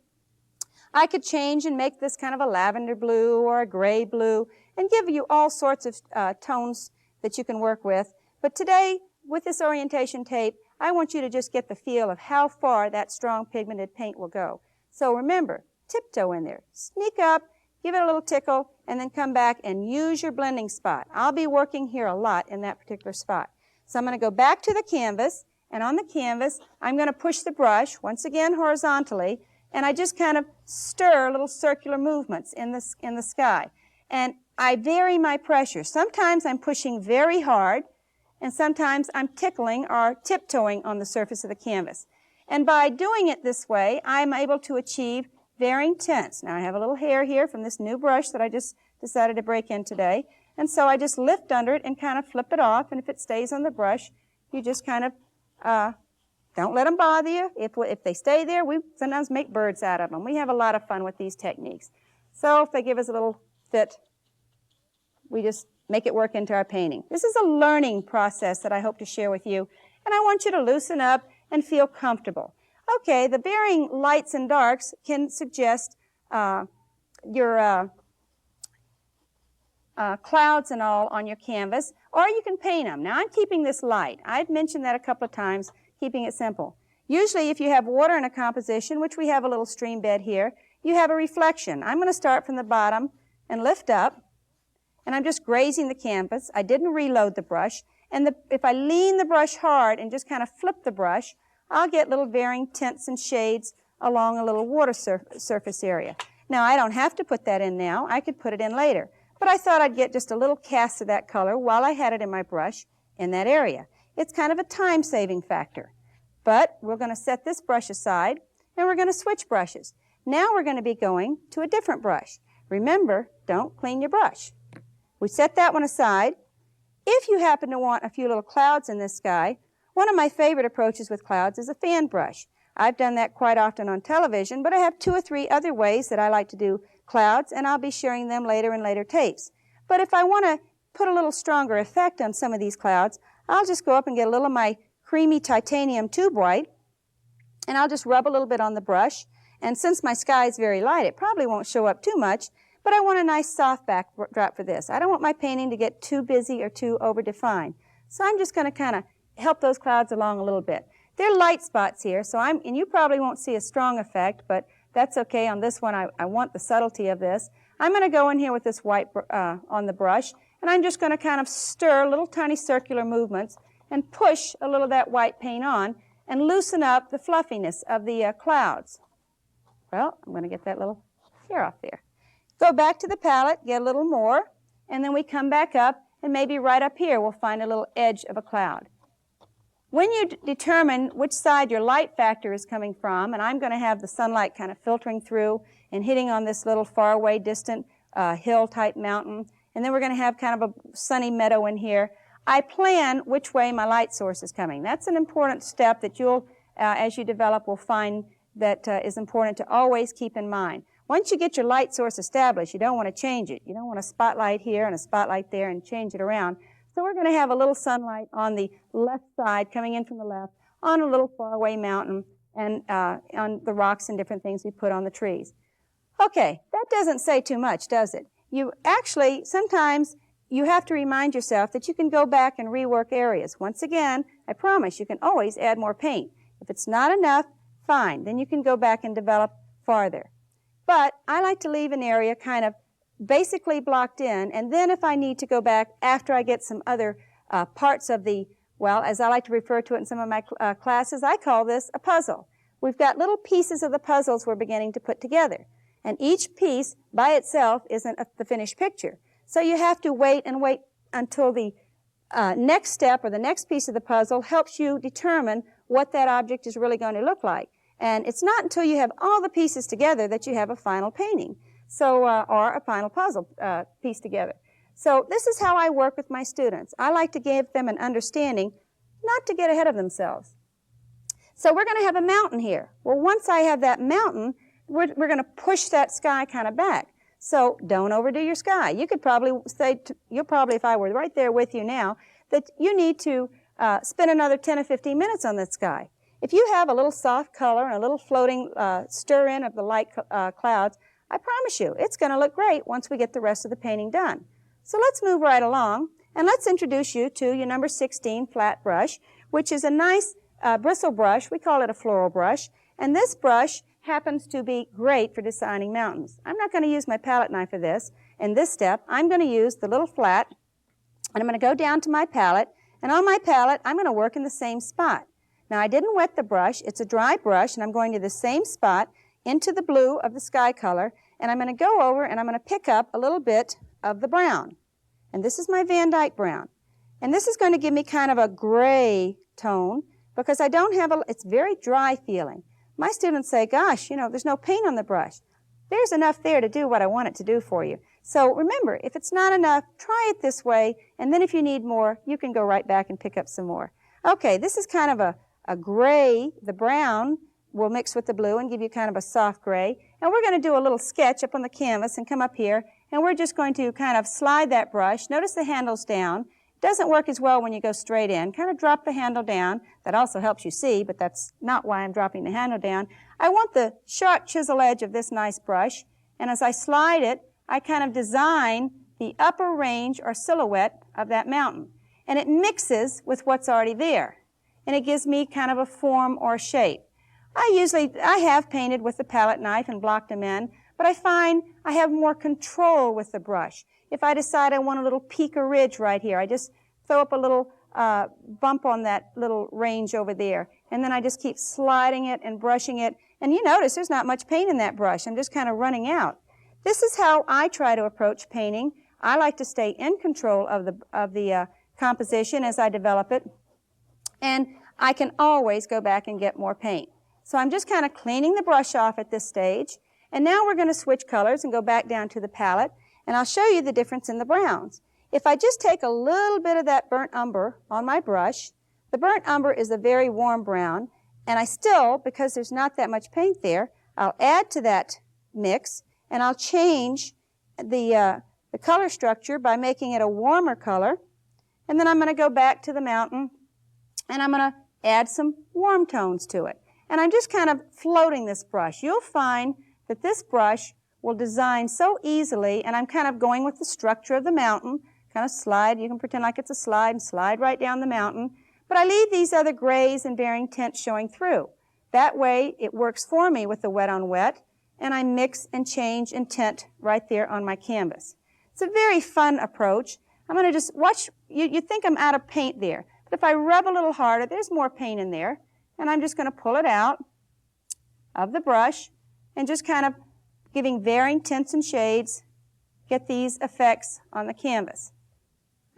I could change and make this kind of a lavender blue or a gray blue and give you all sorts of tones that you can work with. But today, with this orientation tape, I want you to just get the feel of how far that strong pigmented paint will go. So remember, tiptoe in there. Sneak up, give it a little tickle, and then come back and use your blending spot. I'll be working here a lot in that particular spot. So I'm going to go back to the canvas, and on the canvas, I'm going to push the brush, once again horizontally, and I just kind of stir little circular movements in the sky. And I vary my pressure. Sometimes I'm pushing very hard, and sometimes I'm tickling or tiptoeing on the surface of the canvas. And by doing it this way, I'm able to achieve varying tints. Now I have a little hair here from this new brush that I just decided to break in today. And so I just lift under it and kind of flip it off. And if it stays on the brush, you just kind of don't let them bother you. If they stay there, we sometimes make birds out of them. We have a lot of fun with these techniques. So if they give us a little fit, we just make it work into our painting. This is a learning process that I hope to share with you. And I want you to loosen up and feel comfortable. Okay, the varying lights and darks can suggest your clouds and all on your canvas, or you can paint them. Now I'm keeping this light. I've mentioned that a couple of times, keeping it simple. Usually if you have water in a composition, which we have a little stream bed here, you have a reflection. I'm going to start from the bottom and lift up, and I'm just grazing the canvas. I didn't reload the brush, and if I lean the brush hard and just kind of flip the brush, I'll get little varying tints and shades along a little water surface area. Now I don't have to put that in now. I could put it in later. But I thought I'd get just a little cast of that color while I had it in my brush in that area. It's kind of a time-saving factor. But we're going to set this brush aside, and we're going to switch brushes. Now we're going to be going to a different brush. Remember, don't clean your brush. We set that one aside. If you happen to want a few little clouds in this sky, one of my favorite approaches with clouds is a fan brush. I've done that quite often on television, but I have 2 or 3 other ways that I like to do clouds, and I'll be sharing them later in later tapes. But if I want to put a little stronger effect on some of these clouds, I'll just go up and get a little of my creamy titanium tube white, and I'll just rub a little bit on the brush. And since my sky is very light, it probably won't show up too much, but I want a nice soft backdrop for this. I don't want my painting to get too busy or too over-defined. So I'm just going to kind of help those clouds along a little bit. There are light spots here, and you probably won't see a strong effect, but that's okay. On this one, I want the subtlety of this. I'm going to go in here with this white on the brush, and I'm just going to kind of stir little tiny circular movements and push a little of that white paint on and loosen up the fluffiness of the clouds. Well, I'm going to get that little hair off there. Go back to the palette, get a little more, and then we come back up, and maybe right up here we'll find a little edge of a cloud. When you determine which side your light factor is coming from, and I'm going to have the sunlight kind of filtering through and hitting on this little faraway distant hill-type mountain, and then we're going to have kind of a sunny meadow in here, I plan which way my light source is coming. That's an important step that you'll, as you develop, will find that is important to always keep in mind. Once you get your light source established, you don't want to change it. You don't want a spotlight here and a spotlight there and change it around. So we're going to have a little sunlight on the left side coming in from the left on a little faraway mountain and on the rocks and different things we put on the trees. Okay, that doesn't say too much, does it? You actually, sometimes you have to remind yourself that you can go back and rework areas. Once again, I promise you can always add more paint. If it's not enough, fine. Then you can go back and develop farther. But I like to leave an area kind of basically blocked in, and then if I need to go back after I get some other parts of the, well, as I like to refer to it in some of my classes, I call this a puzzle. We've got little pieces of the puzzles we're beginning to put together, and each piece by itself isn't the finished picture. So you have to wait and wait until the next step or the next piece of the puzzle helps you determine what that object is really going to look like. And it's not until you have all the pieces together that you have a final painting. So, or a final puzzle piece together. So this is how I work with my students. I like to give them an understanding not to get ahead of themselves. So we're going to have a mountain here. Well, once I have that mountain, we're going to push that sky kind of back. So don't overdo your sky. You could probably say, you'll probably, if I were right there with you now, that you need to spend another 10 or 15 minutes on that sky. If you have a little soft color and a little floating stir-in of the light clouds, I promise you, it's going to look great once we get the rest of the painting done. So let's move right along, and let's introduce you to your number 16 flat brush, which is a nice bristle brush. We call it a floral brush, and this brush happens to be great for designing mountains. I'm not going to use my palette knife for this. In this step, I'm going to use the little flat, and I'm going to go down to my palette, and on my palette, I'm going to work in the same spot. Now, I didn't wet the brush. It's a dry brush, and I'm going to the same spot into the blue of the sky color, and I'm going to go over and I'm going to pick up a little bit of the brown. And this is my Van Dyke brown. And this is going to give me kind of a gray tone because I don't have it's very dry feeling. My students say, gosh, you know, there's no paint on the brush. There's enough there to do what I want it to do for you. So remember, if it's not enough, try it this way, and then if you need more, you can go right back and pick up some more. Okay, this is kind of a gray. The brown will mix with the blue and give you kind of a soft gray. And we're going to do a little sketch up on the canvas and come up here, and we're just going to kind of slide that brush. Notice the handle's down, Doesn't work as well when you go straight in. Kind of drop the handle down. That also helps you see, but that's not why I'm dropping the handle down. I want the sharp chisel edge of this nice brush, and as I slide it, I kind of design the upper range or silhouette of that mountain. And it mixes with what's already there. And it gives me kind of a form or a shape. I have painted with the palette knife and blocked them in, but I find I have more control with the brush. If I decide I want a little peak or ridge right here, I just throw up a little bump on that little range over there. And then I just keep sliding it and brushing it. And you notice there's not much paint in that brush. I'm just kind of running out. This is how I try to approach painting. I like to stay in control of the composition as I develop it. And I can always go back and get more paint. So I'm just kind of cleaning the brush off at this stage. And now we're going to switch colors and go back down to the palette. And I'll show you the difference in the browns. If I just take a little bit of that burnt umber on my brush, the burnt umber is a very warm brown. And I still, because there's not that much paint there, I'll add to that mix and I'll change the color structure by making it a warmer color. And then I'm going to go back to the mountain and I'm going to add some warm tones to it. And I'm just kind of floating this brush. You'll find that this brush will design so easily, and I'm kind of going with the structure of the mountain, kind of slide. You can pretend like it's a slide and slide right down the mountain. But I leave these other grays and varying tints showing through. That way it works for me with the wet on wet, and I mix and change in tint right there on my canvas. It's a very fun approach. I'm going to just watch. You think I'm out of paint there. But if I rub a little harder, there's more paint in there. And I'm just going to pull it out of the brush and just kind of giving varying tints and shades, get these effects on the canvas.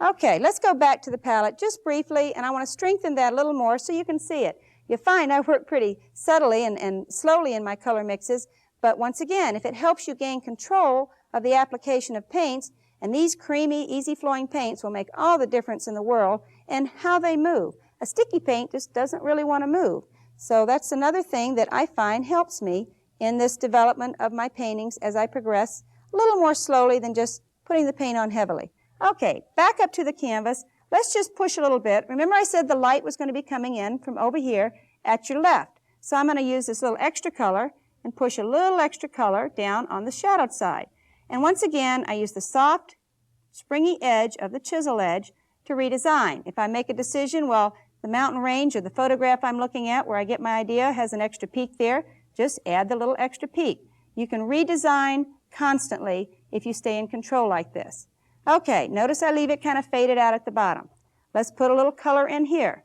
Okay, let's go back to the palette just briefly, and I want to strengthen that a little more so you can see it. You'll find I work pretty subtly and slowly in my color mixes, but once again, if it helps you gain control of the application of paints, and these creamy, easy-flowing paints will make all the difference in the world in how they move. A sticky paint just doesn't really want to move. So that's another thing that I find helps me in this development of my paintings as I progress a little more slowly than just putting the paint on heavily. Okay, back up to the canvas. Let's just push a little bit. Remember I said the light was going to be coming in from over here at your left. So I'm going to use this little extra color and push a little extra color down on the shadowed side. And once again, I use the soft, springy edge of the chisel edge to redesign. If I make a decision, well, the mountain range or the photograph I'm looking at where I get my idea has an extra peak there, just add the little extra peak. You can redesign constantly if you stay in control like this. Okay, notice I leave it kind of faded out at the bottom. Let's put a little color in here.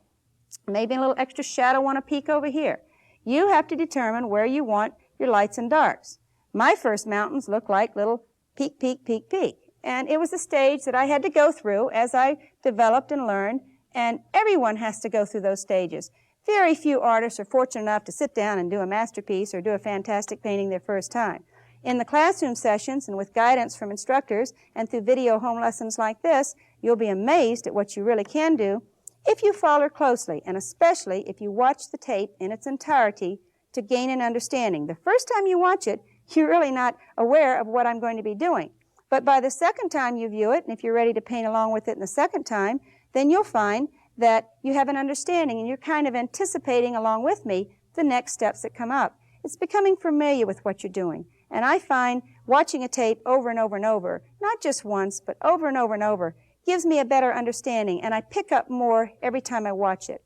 Maybe a little extra shadow on a peak over here. You have to determine where you want your lights and darks. My first mountains look like little peak, peak, peak, peak. And it was a stage that I had to go through as I developed and learned, and everyone has to go through those stages. Very few artists are fortunate enough to sit down and do a masterpiece or do a fantastic painting their first time. In the classroom sessions and with guidance from instructors and through video home lessons like this, you'll be amazed at what you really can do if you follow closely, and especially if you watch the tape in its entirety to gain an understanding. The first time you watch it, you're really not aware of what I'm going to be doing. But by the second time you view it, and if you're ready to paint along with it in the second time, then you'll find that you have an understanding and you're kind of anticipating along with me the next steps that come up. It's becoming familiar with what you're doing. And I find watching a tape over and over and over, not just once, but over and over and over, gives me a better understanding, and I pick up more every time I watch it.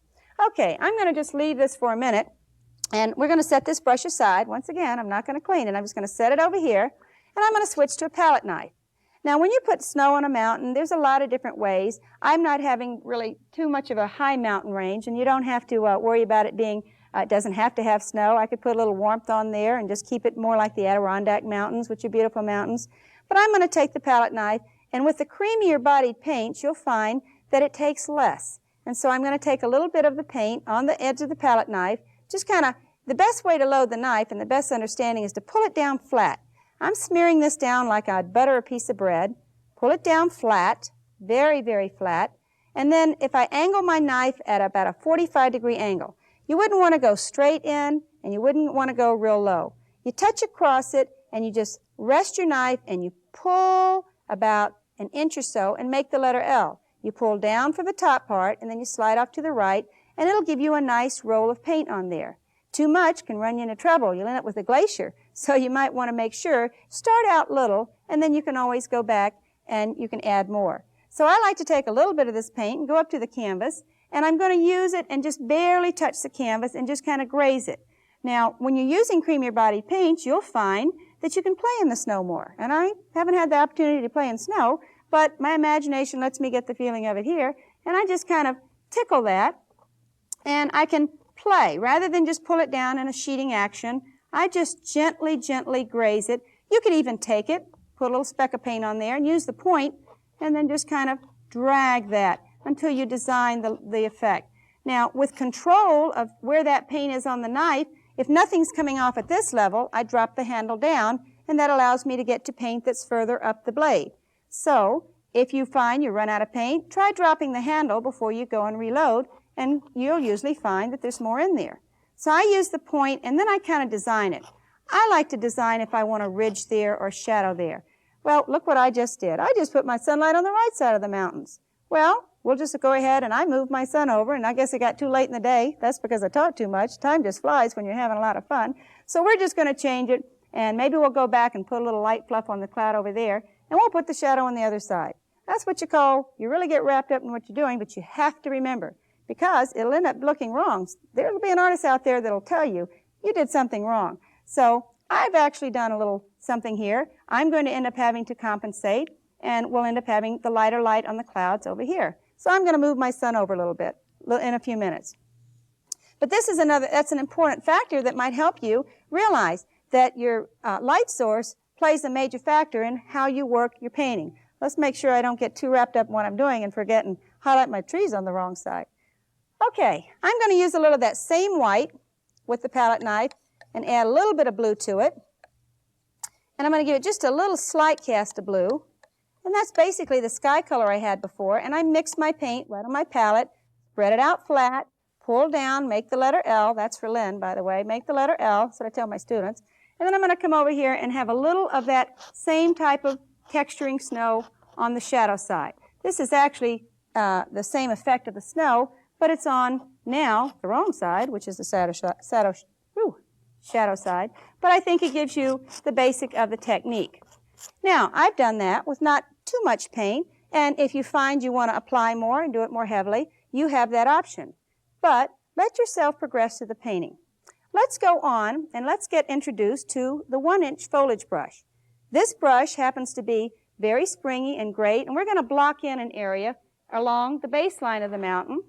Okay, I'm going to just leave this for a minute, and we're going to set this brush aside. Once again, I'm not going to clean it. I'm just going to set it over here, and I'm going to switch to a palette knife. Now, when you put snow on a mountain, there's a lot of different ways. I'm not having really too much of a high mountain range, and you don't have to worry about it being, it doesn't have to have snow. I could put a little warmth on there and just keep it more like the Adirondack Mountains, which are beautiful mountains. But I'm going to take the palette knife, and with the creamier bodied paints, you'll find that it takes less. And so I'm going to take a little bit of the paint on the edge of the palette knife, just kind of, the best way to load the knife and the best understanding is to pull it down flat. I'm smearing this down like I'd butter a piece of bread. Pull it down flat, very, very flat. And then if I angle my knife at about a 45-degree angle, you wouldn't want to go straight in and you wouldn't want to go real low. You touch across it and you just rest your knife and you pull about an inch or so and make the letter L. You pull down for the top part, and then you slide off to the right, and it'll give you a nice roll of paint on there. Too much can run you into trouble. You'll end up with a glacier. So you might want to make sure, start out little, and then you can always go back and you can add more. So I like to take a little bit of this paint and go up to the canvas, and I'm going to use it and just barely touch the canvas and just kind of graze it. Now, when you're using creamier body paints, you'll find that you can play in the snow more. And I haven't had the opportunity to play in snow, but my imagination lets me get the feeling of it here, and I just kind of tickle that, and I can play. Rather than just pull it down in a sheeting action, I just gently, gently graze it. You could even take it, put a little speck of paint on there, and use the point, and then just kind of drag that until you design the effect. Now, with control of where that paint is on the knife, if nothing's coming off at this level, I drop the handle down, and that allows me to get to paint that's further up the blade. So, if you find you run out of paint, try dropping the handle before you go and reload, and you'll usually find that there's more in there. So I use the point, and then I kind of design it. I like to design if I want a ridge there or shadow there. Well, look what I just did. I just put my sunlight on the right side of the mountains. Well, we'll just go ahead and I moved my sun over, and I guess it got too late in the day. That's because I taught too much. Time just flies when you're having a lot of fun. So we're just going to change it, and maybe we'll go back and put a little light fluff on the cloud over there, and we'll put the shadow on the other side. That's what you call, you really get wrapped up in what you're doing, but you have to remember, because it'll end up looking wrong. There'll be an artist out there that'll tell you, you did something wrong. So I've actually done a little something here. I'm going to end up having to compensate, and we'll end up having the lighter light on the clouds over here. So I'm going to move my sun over a little bit in a few minutes. But this is that's an important factor that might help you realize that your light source plays a major factor in how you work your painting. Let's make sure I don't get too wrapped up in what I'm doing and forget and highlight my trees on the wrong side. Okay, I'm going to use a little of that same white with the palette knife and add a little bit of blue to it. And I'm going to give it just a little slight cast of blue. And that's basically the sky color I had before. And I mix my paint right on my palette, spread it out flat, pull down, make the letter L. That's for Lynne, by the way. Make the letter L. That's what I tell my students. And then I'm going to come over here and have a little of that same type of texturing snow on the shadow side. This is actually the same effect of the snow, but it's on now the wrong side, which is the shadow side. But I think it gives you the basic of the technique. Now, I've done that with not too much paint, and if you find you want to apply more and do it more heavily, you have that option. But let yourself progress through the painting. Let's go on and let's get introduced to the 1-inch foliage brush. This brush happens to be very springy and great, and we're going to block in an area along the baseline of the mountain.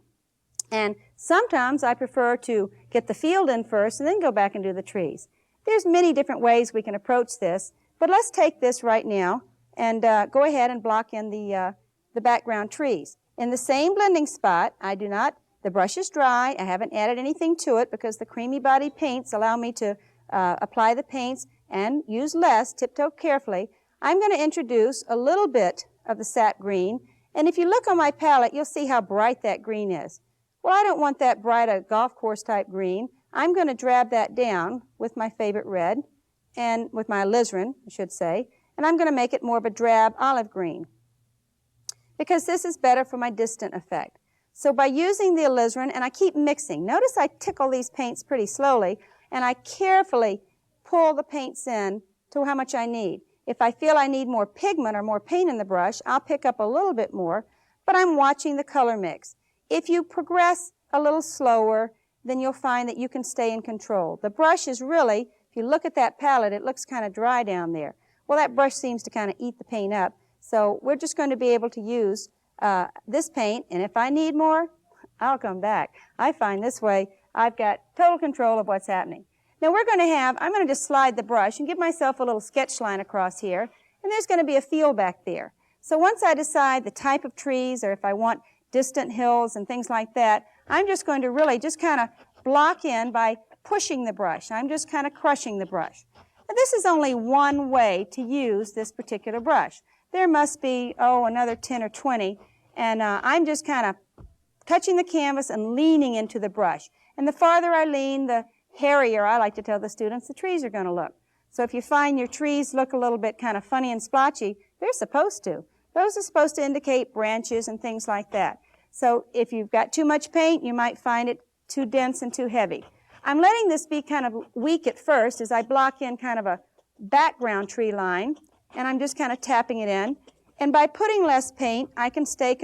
And sometimes I prefer to get the field in first and then go back and do the trees. There's many different ways we can approach this, but let's take this right now and go ahead and block in the background trees. In the same blending spot, the brush is dry. I haven't added anything to it because the creamy body paints allow me to apply the paints and use less, tiptoe carefully. I'm going to introduce a little bit of the Sap Green, and if you look on my palette, you'll see how bright that green is. Well, I don't want that bright, a golf course type green. I'm going to drab that down with my favorite red, and with my alizarin, I should say, and I'm going to make it more of a drab olive green, because this is better for my distant effect. So by using the alizarin, and I keep mixing, notice I tickle these paints pretty slowly, and I carefully pull the paints in to how much I need. If I feel I need more pigment or more paint in the brush, I'll pick up a little bit more, but I'm watching the color mix. If you progress a little slower, then you'll find that you can stay in control. The brush is really, if you look at that palette, it looks kind of dry down there. Well, that brush seems to kind of eat the paint up, so we're just going to be able to use this paint, and if I need more, I'll come back. I find this way I've got total control of what's happening. Now I'm going to just slide the brush and give myself a little sketch line across here, and there's going to be a field back there. So once I decide the type of trees, or if I want distant hills and things like that, I'm just going to really just kind of block in by pushing the brush. I'm just kind of crushing the brush. Now this is only one way to use this particular brush. There must be, another 10 or 20, and I'm just kind of touching the canvas and leaning into the brush. And the farther I lean, the hairier, I like to tell the students, the trees are going to look. So if you find your trees look a little bit kind of funny and splotchy, they're supposed to. Those are supposed to indicate branches and things like that. So if you've got too much paint, you might find it too dense and too heavy. I'm letting this be kind of weak at first as I block in kind of a background tree line, and I'm just kind of tapping it in. And by putting less paint, I can stay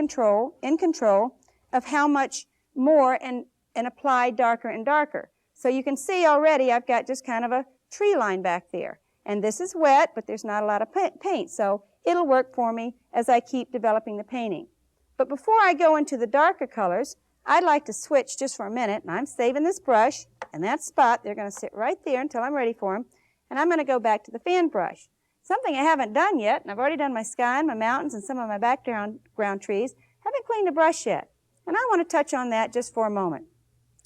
in control of how much more and apply darker and darker. So you can see already I've got just kind of a tree line back there. And this is wet, but there's not a lot of paint, so it'll work for me as I keep developing the painting. But before I go into the darker colors, I'd like to switch just for a minute, and I'm saving this brush and that spot. They're going to sit right there until I'm ready for them. And I'm going to go back to the fan brush. Something I haven't done yet, and I've already done my sky and my mountains and some of my background trees, haven't cleaned the brush yet. And I want to touch on that just for a moment.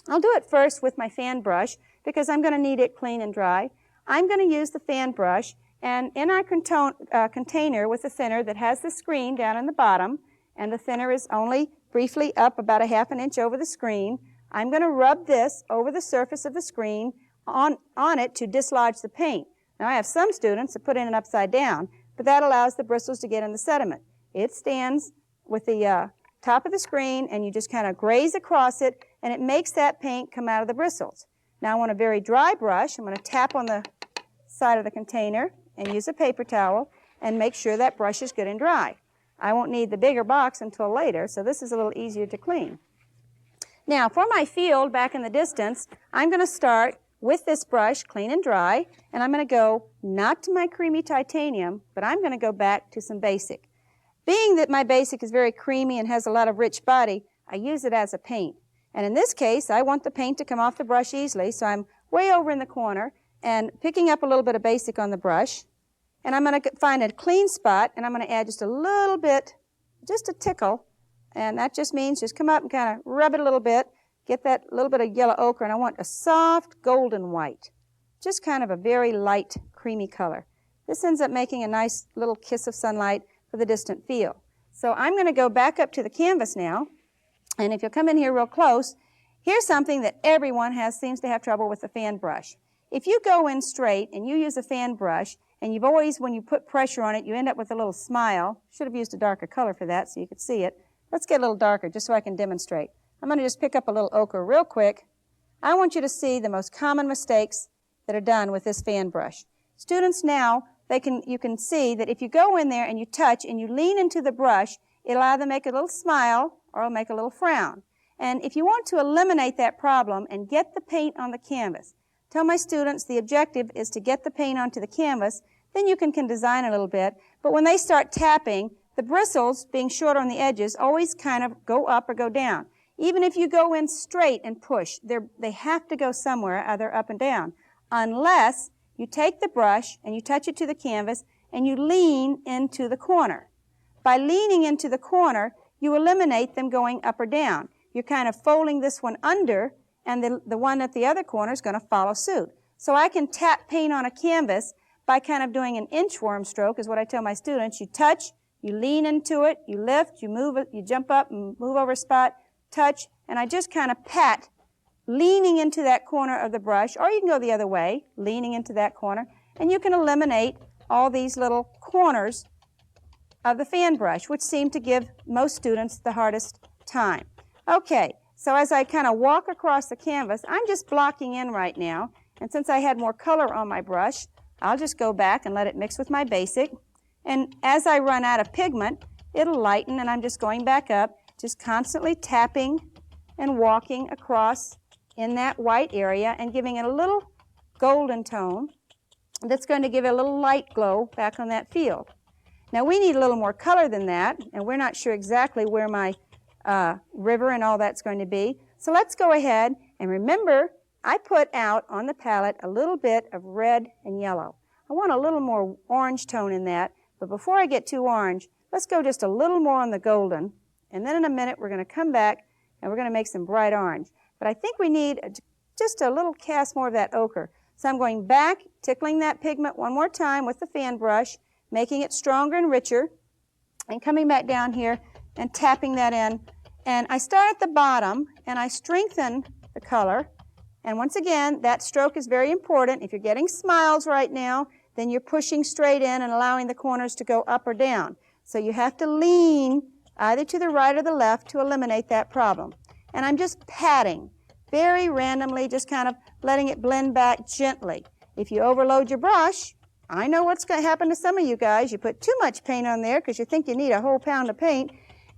I'll do it first with my fan brush because I'm going to need it clean and dry. I'm going to use the fan brush, and in our container with the thinner that has the screen down in the bottom, and the thinner is only briefly up about a ½ inch over the screen, I'm going to rub this over the surface of the screen on it to dislodge the paint. Now I have some students that put in it upside down, but that allows the bristles to get in the sediment. It stands with the top of the screen, and you just kind of graze across it, and it makes that paint come out of the bristles. Now I want a very dry brush. I'm going to tap on the side of the container and use a paper towel and make sure that brush is good and dry. I won't need the bigger box until later, so this is a little easier to clean. Now for my field back in the distance, I'm going to start with this brush, clean and dry, and I'm going to go not to my creamy titanium, but I'm going to go back to some Basik. Being that my Basik is very creamy and has a lot of rich body, I use it as a paint. And in this case, I want the paint to come off the brush easily, so I'm way over in the corner and picking up a little bit of Basik on the brush. And I'm going to find a clean spot, and I'm going to add just a little bit, just a tickle, and that just means just come up and kind of rub it a little bit, get that little bit of yellow ochre, and I want a soft golden white, just kind of a very light creamy color. This ends up making a nice little kiss of sunlight for the distant field. So I'm going to go back up to the canvas now, and if you'll come in here real close, here's something that everyone seems to have trouble with the fan brush. If you go in straight and you use a fan brush, and you've always, when you put pressure on it, you end up with a little smile. Should have used a darker color for that so you could see it. Let's get a little darker just so I can demonstrate. I'm going to just pick up a little ochre real quick. I want you to see the most common mistakes that are done with this fan brush. Students now, you can see that if you go in there and you touch and you lean into the brush, it'll either make a little smile or it'll make a little frown. And if you want to eliminate that problem and get the paint on the canvas, tell my students the objective is to get the paint onto the canvas, then you can design a little bit. But when they start tapping, the bristles, being short on the edges, always kind of go up or go down. Even if you go in straight and push, they have to go somewhere, either up and down, unless you take the brush and you touch it to the canvas and you lean into the corner. By leaning into the corner, you eliminate them going up or down. You're kind of folding this one under, and the one at the other corner is going to follow suit. So I can tap paint on a canvas by kind of doing an inchworm stroke, is what I tell my students. You touch, you lean into it, you lift, you move it, you jump up and move over a spot, touch, and I just kind of pat, leaning into that corner of the brush, or you can go the other way, leaning into that corner, and you can eliminate all these little corners of the fan brush, which seem to give most students the hardest time. Okay, so as I kind of walk across the canvas, I'm just blocking in right now, and since I had more color on my brush, I'll just go back and let it mix with my Basik, and as I run out of pigment, it'll lighten, and I'm just going back up, just constantly tapping and walking across in that white area and giving it a little golden tone that's going to give it a little light glow back on that field. Now we need a little more color than that, and we're not sure exactly where my river and all that's going to be. So let's go ahead and remember, I put out on the palette a little bit of red and yellow. I want a little more orange tone in that, but before I get too orange, let's go just a little more on the golden, and then in a minute we're going to come back and we're going to make some bright orange. But I think we need just a little cast more of that ochre. So I'm going back, tickling that pigment one more time with the fan brush, making it stronger and richer, and coming back down here and tapping that in. And I start at the bottom and I strengthen the color. And once again, that stroke is very important. If you're getting smiles right now, then you're pushing straight in and allowing the corners to go up or down. So you have to lean either to the right or the left to eliminate that problem. And I'm just patting, very randomly, just kind of letting it blend back gently. If you overload your brush, I know what's going to happen to some of you guys. You put too much paint on there because you think you need a whole pound of paint,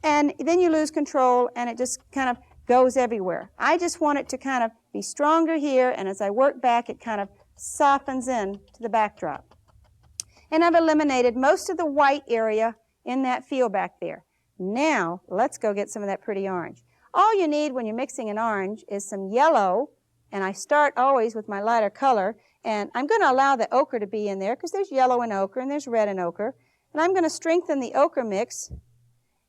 and then you lose control and it just kind of goes everywhere. I just want it to kind of be stronger here, and as I work back, it kind of softens in to the backdrop. And I've eliminated most of the white area in that field back there. Now, let's go get some of that pretty orange. All you need when you're mixing an orange is some yellow, and I start always with my lighter color, and I'm going to allow the ochre to be in there because there's yellow in ochre and there's red in ochre. And I'm going to strengthen the ochre mix,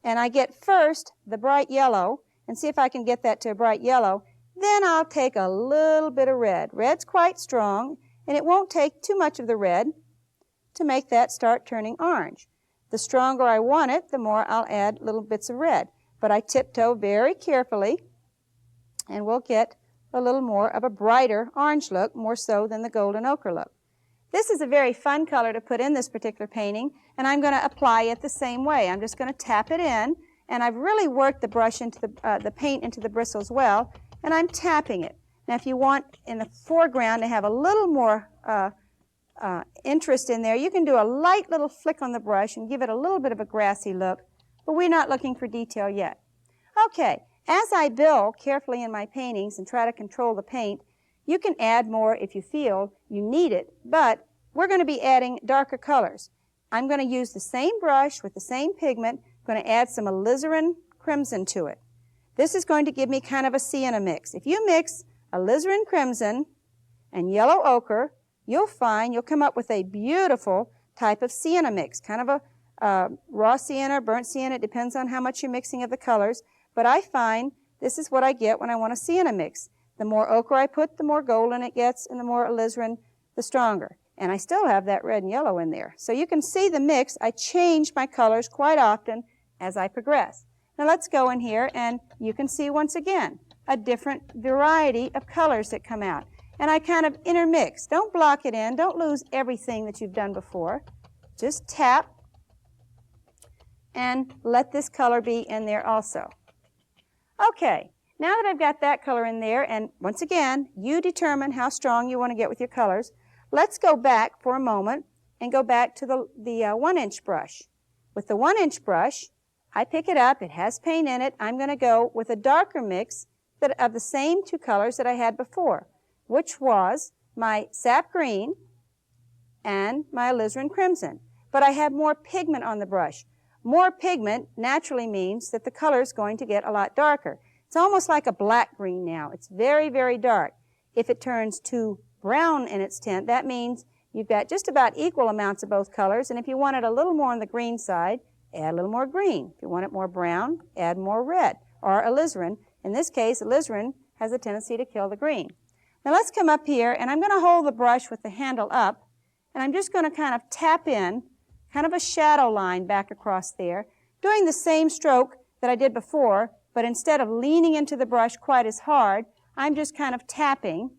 and I get first the bright yellow, and see if I can get that to a bright yellow. Then I'll take a little bit of red. Red's quite strong, and it won't take too much of the red to make that start turning orange. The stronger I want it, the more I'll add little bits of red. But I tiptoe very carefully, and we'll get a little more of a brighter orange look, more so than the golden ochre look. This is a very fun color to put in this particular painting, and I'm going to apply it the same way. I'm just going to tap it in, and I've really worked the brush into the paint into the bristles well, and I'm tapping it. Now, if you want in the foreground to have a little more interest in there, you can do a light little flick on the brush and give it a little bit of a grassy look, but we're not looking for detail yet. Okay, as I build carefully in my paintings and try to control the paint, you can add more if you feel you need it, but we're going to be adding darker colors. I'm going to use the same brush with the same pigment. I'm going to add some Alizarin Crimson to it. This is going to give me kind of a sienna mix. If you mix Alizarin Crimson and yellow ochre, you'll find you'll come up with a beautiful type of sienna mix, kind of a raw sienna, burnt sienna. It depends on how much you're mixing of the colors. But I find this is what I get when I want a sienna mix. The more ochre I put, the more golden it gets, and the more alizarin, the stronger. And I still have that red and yellow in there. So you can see the mix. I change my colors quite often as I progress. Now let's go in here, and you can see once again a different variety of colors that come out. And I kind of intermix. Don't block it in. Don't lose everything that you've done before. Just tap and let this color be in there also. Okay, now that I've got that color in there, and once again, you determine how strong you want to get with your colors, let's go back for a moment and go back to the 1-inch brush. With the 1-inch brush, I pick it up. It has paint in it. I'm going to go with a darker mix of the same two colors that I had before, which was my Sap Green and my Alizarin Crimson. But I have more pigment on the brush. More pigment naturally means that the color is going to get a lot darker. It's almost like a black green now. It's very, very dark. If it turns too brown in its tint, that means you've got just about equal amounts of both colors. And if you want it a little more on the green side, add a little more green. If you want it more brown, add more red or alizarin. In this case, alizarin has a tendency to kill the green. Now let's come up here, and I'm going to hold the brush with the handle up, and I'm just going to kind of tap in kind of a shadow line back across there, doing the same stroke that I did before, but instead of leaning into the brush quite as hard, I'm just kind of tapping,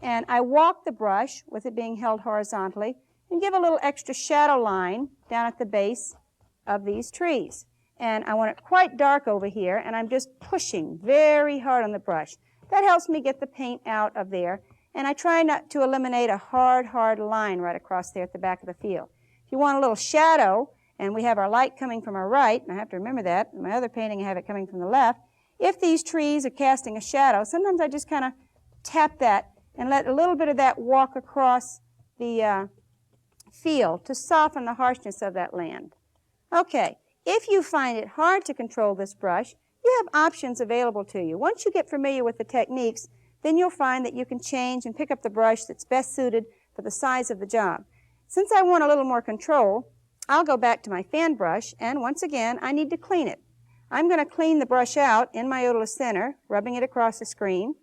and I walk the brush with it being held horizontally and give a little extra shadow line down at the base of these trees. And I want it quite dark over here, and I'm just pushing very hard on the brush. That helps me get the paint out of there, and I try not to eliminate a hard line right across there at the back of the field. If you want a little shadow, and we have our light coming from our right, and I have to remember that, in my other painting I have it coming from the left, if these trees are casting a shadow, sometimes I just kind of tap that and let a little bit of that walk across the field to soften the harshness of that land. Okay, if you find it hard to control this brush, you have options available to you. Once you get familiar with the techniques, then you'll find that you can change and pick up the brush that's best suited for the size of the job. Since I want a little more control, I'll go back to my fan brush, and once again, I need to clean it. I'm going to clean the brush out in my Odorless Thinner, rubbing it across the screen,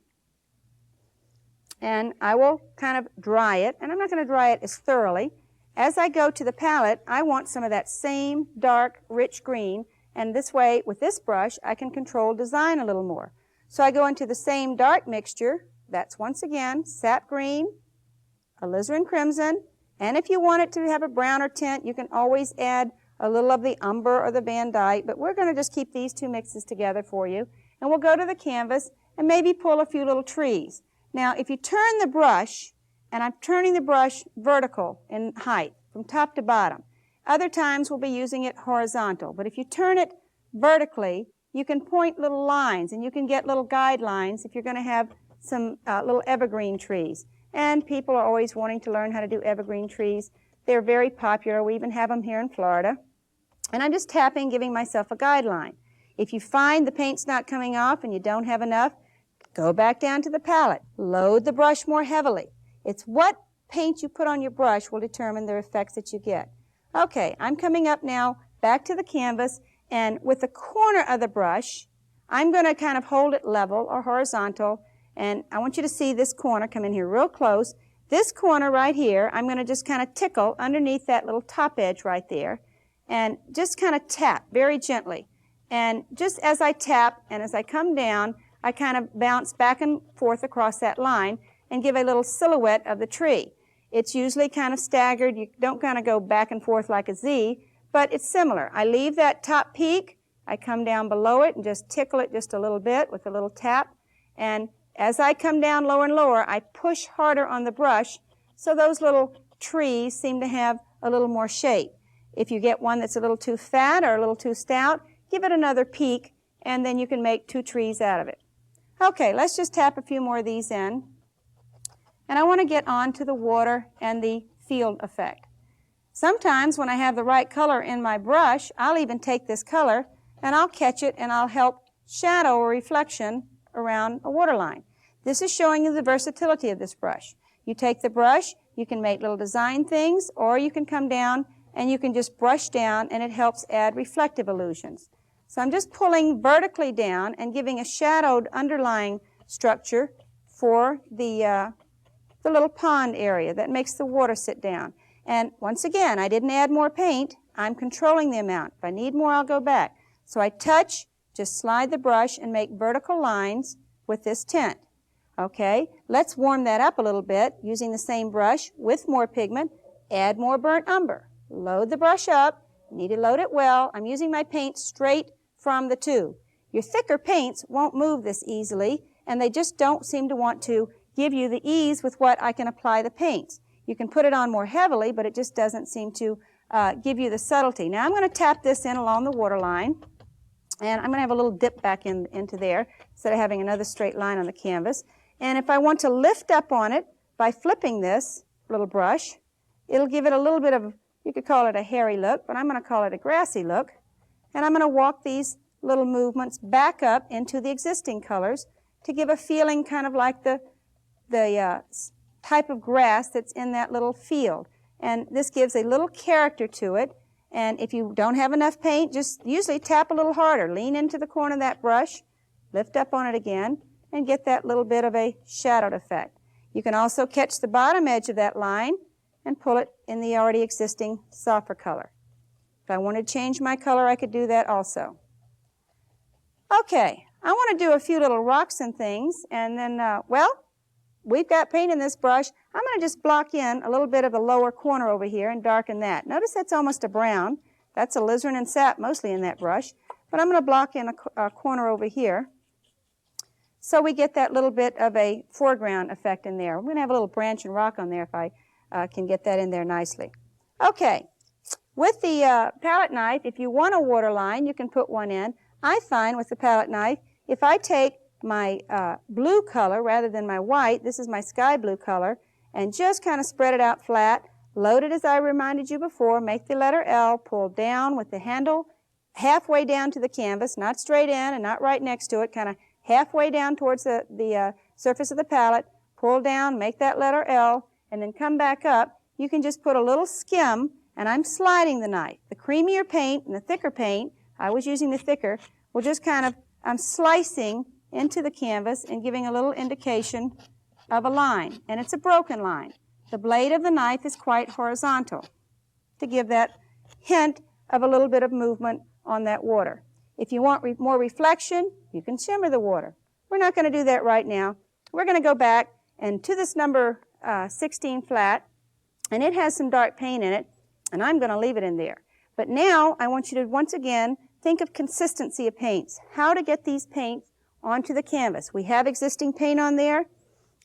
and I will kind of dry it, and I'm not going to dry it as thoroughly. As I go to the palette, I want some of that same dark, rich green, and this way, with this brush, I can control design a little more. So I go into the same dark mixture. That's once again Sap Green, Alizarin Crimson, and if you want it to have a browner tint, you can always add a little of the Umber or the Van Dyke, but we're going to just keep these two mixes together for you. And we'll go to the canvas and maybe pull a few little trees. Now, if you turn the brush, and I'm turning the brush vertical in height, from top to bottom. Other times we'll be using it horizontal, but if you turn it vertically, you can point little lines, and you can get little guidelines if you're going to have some little evergreen trees. And people are always wanting to learn how to do evergreen trees. They're very popular. We even have them here in Florida. And I'm just tapping, giving myself a guideline. If you find the paint's not coming off and you don't have enough, go back down to the palette. Load the brush more heavily. It's what paint you put on your brush will determine the effects that you get. Okay, I'm coming up now back to the canvas, and with the corner of the brush, I'm going to kind of hold it level or horizontal, and I want you to see this corner come in here real close. This corner right here, I'm going to just kind of tickle underneath that little top edge right there, and just kind of tap very gently. And just as I tap and as I come down, I kind of bounce back and forth across that line and give a little silhouette of the tree. It's usually kind of staggered. You don't kind of go back and forth like a Z, but it's similar. I leave that top peak, I come down below it and just tickle it just a little bit with a little tap. And as I come down lower and lower, I push harder on the brush so those little trees seem to have a little more shape. If you get one that's a little too fat or a little too stout, give it another peak, and then you can make two trees out of it. Okay, let's just tap a few more of these in. And I want to get on to the water and the field effect. Sometimes when I have the right color in my brush, I'll even take this color and I'll catch it and I'll help shadow or reflection around a waterline. This is showing you the versatility of this brush. You take the brush, you can make little design things, or you can come down and you can just brush down and it helps add reflective illusions. So I'm just pulling vertically down and giving a shadowed underlying structure for the little pond area that makes the water sit down. And once again, I didn't add more paint. I'm controlling the amount. If I need more, I'll go back. So I touch, just slide the brush and make vertical lines with this tint. Okay, let's warm that up a little bit using the same brush with more pigment. Add more burnt umber. Load the brush up. You need to load it well. I'm using my paint straight from the tube. Your thicker paints won't move this easily, and they just don't seem to want to give you the ease with what I can apply the paints. You can put it on more heavily, but it just doesn't seem to give you the subtlety. Now I'm going to tap this in along the waterline, and I'm going to have a little dip back into there instead of having another straight line on the canvas. And if I want to lift up on it by flipping this little brush, it'll give it a little bit of, you could call it a hairy look, but I'm going to call it a grassy look. And I'm going to walk these little movements back up into the existing colors to give a feeling kind of like the type of grass that's in that little field. And this gives a little character to it. And if you don't have enough paint, just usually tap a little harder. Lean into the corner of that brush, lift up on it again, and get that little bit of a shadowed effect. You can also catch the bottom edge of that line and pull it in the already existing softer color. If I wanted to change my color, I could do that also. Okay, I want to do a few little rocks and things, and then, we've got paint in this brush. I'm going to just block in a little bit of the lower corner over here and darken that. Notice that's almost a brown. That's alizarin and sap mostly in that brush. But I'm going to block in a corner over here so we get that little bit of a foreground effect in there. I'm going to have a little branch and rock on there if I can get that in there nicely. Okay, with the palette knife, if you want a waterline, you can put one in. I find with the palette knife, if I take my blue color rather than my white, this is my sky blue color, and just kind of spread it out flat, load it as I reminded you before, make the letter L, pull down with the handle halfway down to the canvas, not straight in and not right next to it, kind of halfway down towards the surface of the palette, pull down, make that letter L, and then come back up. You can just put a little skim, and I'm sliding the knife. The creamier paint and the thicker paint, I was using the thicker, will just kind of, I'm slicing into the canvas and giving a little indication of a line, and it's a broken line. The blade of the knife is quite horizontal to give that hint of a little bit of movement on that water. If you want more reflection, you can shimmer the water. We're not going to do that right now. We're going to go back and to this number 16 flat, and it has some dark paint in it, and I'm going to leave it in there. But now I want you to once again think of consistency of paints, how to get these paints onto the canvas. We have existing paint on there.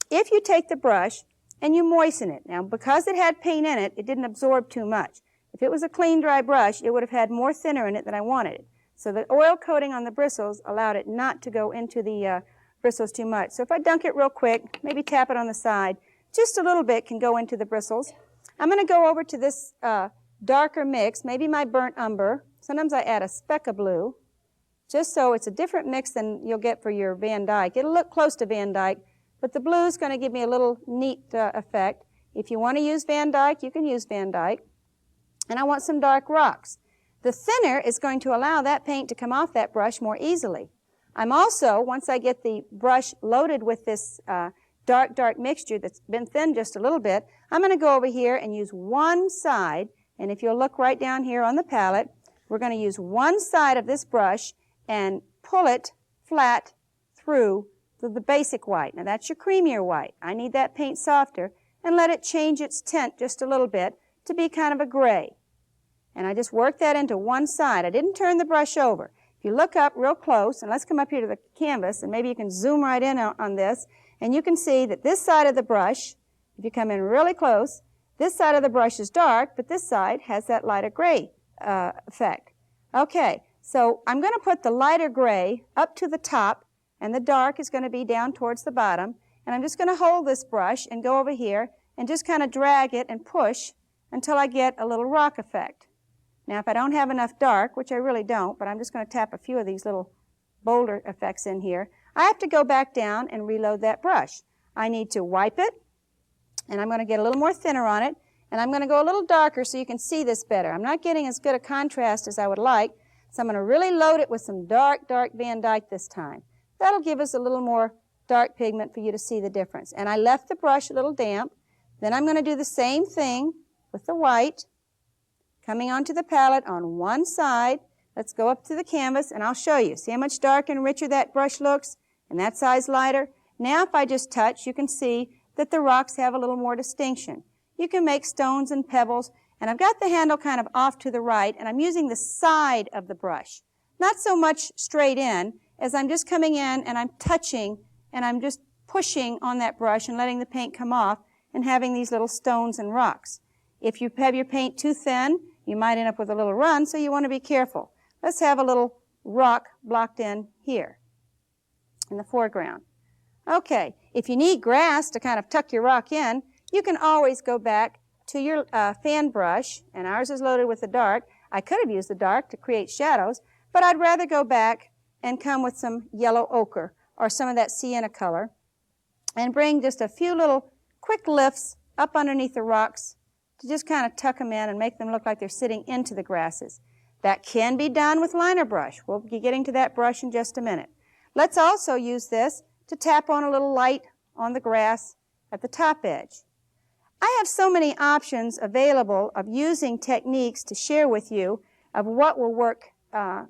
If you take the brush and you moisten it, now because it had paint in it, it didn't absorb too much. If it was a clean, dry brush, it would have had more thinner in it than I wanted it. So the oil coating on the bristles allowed it not to go into the bristles too much. So if I dunk it real quick, maybe tap it on the side, just a little bit can go into the bristles. I'm going to go over to this darker mix, maybe my burnt umber. Sometimes I add a speck of blue, just so it's a different mix than you'll get for your Van Dyke. It'll look close to Van Dyke, but the blue is going to give me a little neat effect. If you want to use Van Dyke, you can use Van Dyke. And I want some dark rocks. The thinner is going to allow that paint to come off that brush more easily. I'm also, once I get the brush loaded with this dark mixture that's been thinned just a little bit, I'm going to go over here and use one side. And if you'll look right down here on the palette, we're going to use one side of this brush and pull it flat through the basic white. Now that's your creamier white. I need that paint softer, and let it change its tint just a little bit to be kind of a gray. And I just work that into one side. I didn't turn the brush over. If you look up real close, and let's come up here to the canvas, and maybe you can zoom right in on this, and you can see that this side of the brush, if you come in really close, this side of the brush is dark, but this side has that lighter gray effect. Okay, so I'm going to put the lighter gray up to the top, and the dark is going to be down towards the bottom. And I'm just going to hold this brush and go over here and just kind of drag it and push until I get a little rock effect. Now, if I don't have enough dark, which I really don't, but I'm just going to tap a few of these little boulder effects in here, I have to go back down and reload that brush. I need to wipe it, and I'm going to get a little more thinner on it, and I'm going to go a little darker so you can see this better. I'm not getting as good a contrast as I would like, so I'm going to really load it with some dark Van Dyke this time. That'll give us a little more dark pigment for you to see the difference. And I left the brush a little damp. Then I'm going to do the same thing with the white, coming onto the palette on one side. Let's go up to the canvas, and I'll show you. See how much darker and richer that brush looks? And that side's lighter. Now if I just touch, you can see that the rocks have a little more distinction. You can make stones and pebbles, and I've got the handle kind of off to the right, and I'm using the side of the brush. Not so much straight in, as I'm just coming in and I'm touching and I'm just pushing on that brush and letting the paint come off and having these little stones and rocks. If you have your paint too thin, you might end up with a little run, so you want to be careful. Let's have a little rock blocked in here in the foreground. Okay, if you need grass to kind of tuck your rock in, you can always go back to your fan brush, and ours is loaded with the dark. I could have used the dark to create shadows, but I'd rather go back and come with some yellow ochre or some of that sienna color and bring just a few little quick lifts up underneath the rocks to just kind of tuck them in and make them look like they're sitting into the grasses. That can be done with liner brush. We'll be getting to that brush in just a minute. Let's also use this to tap on a little light on the grass at the top edge. I have so many options available of using techniques to share with you of what will work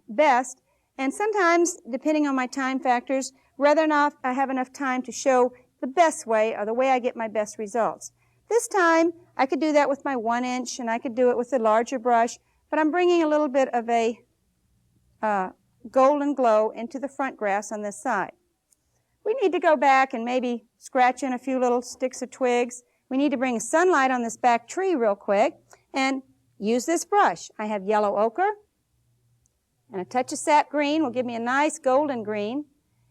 best. And sometimes, depending on my time factors, whether or not I have enough time to show the best way or the way I get my best results. This time, I could do that with my 1-inch, and I could do it with a larger brush, but I'm bringing a little bit of a golden glow into the front grass on this side. We need to go back and maybe scratch in a few little sticks of twigs. We need to bring sunlight on this back tree real quick and use this brush. I have yellow ochre, and a touch of sap green will give me a nice golden green.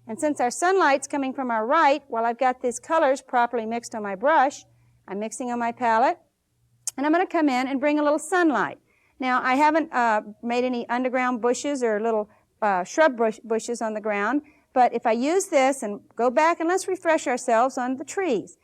And since our sunlight's coming from our right, while I've got these colors properly mixed on my brush, I'm mixing on my palette, and I'm going to come in and bring a little sunlight. Now, I haven't made any underground bushes or little shrub bushes on the ground, but if I use this and go back and let's refresh ourselves on the trees.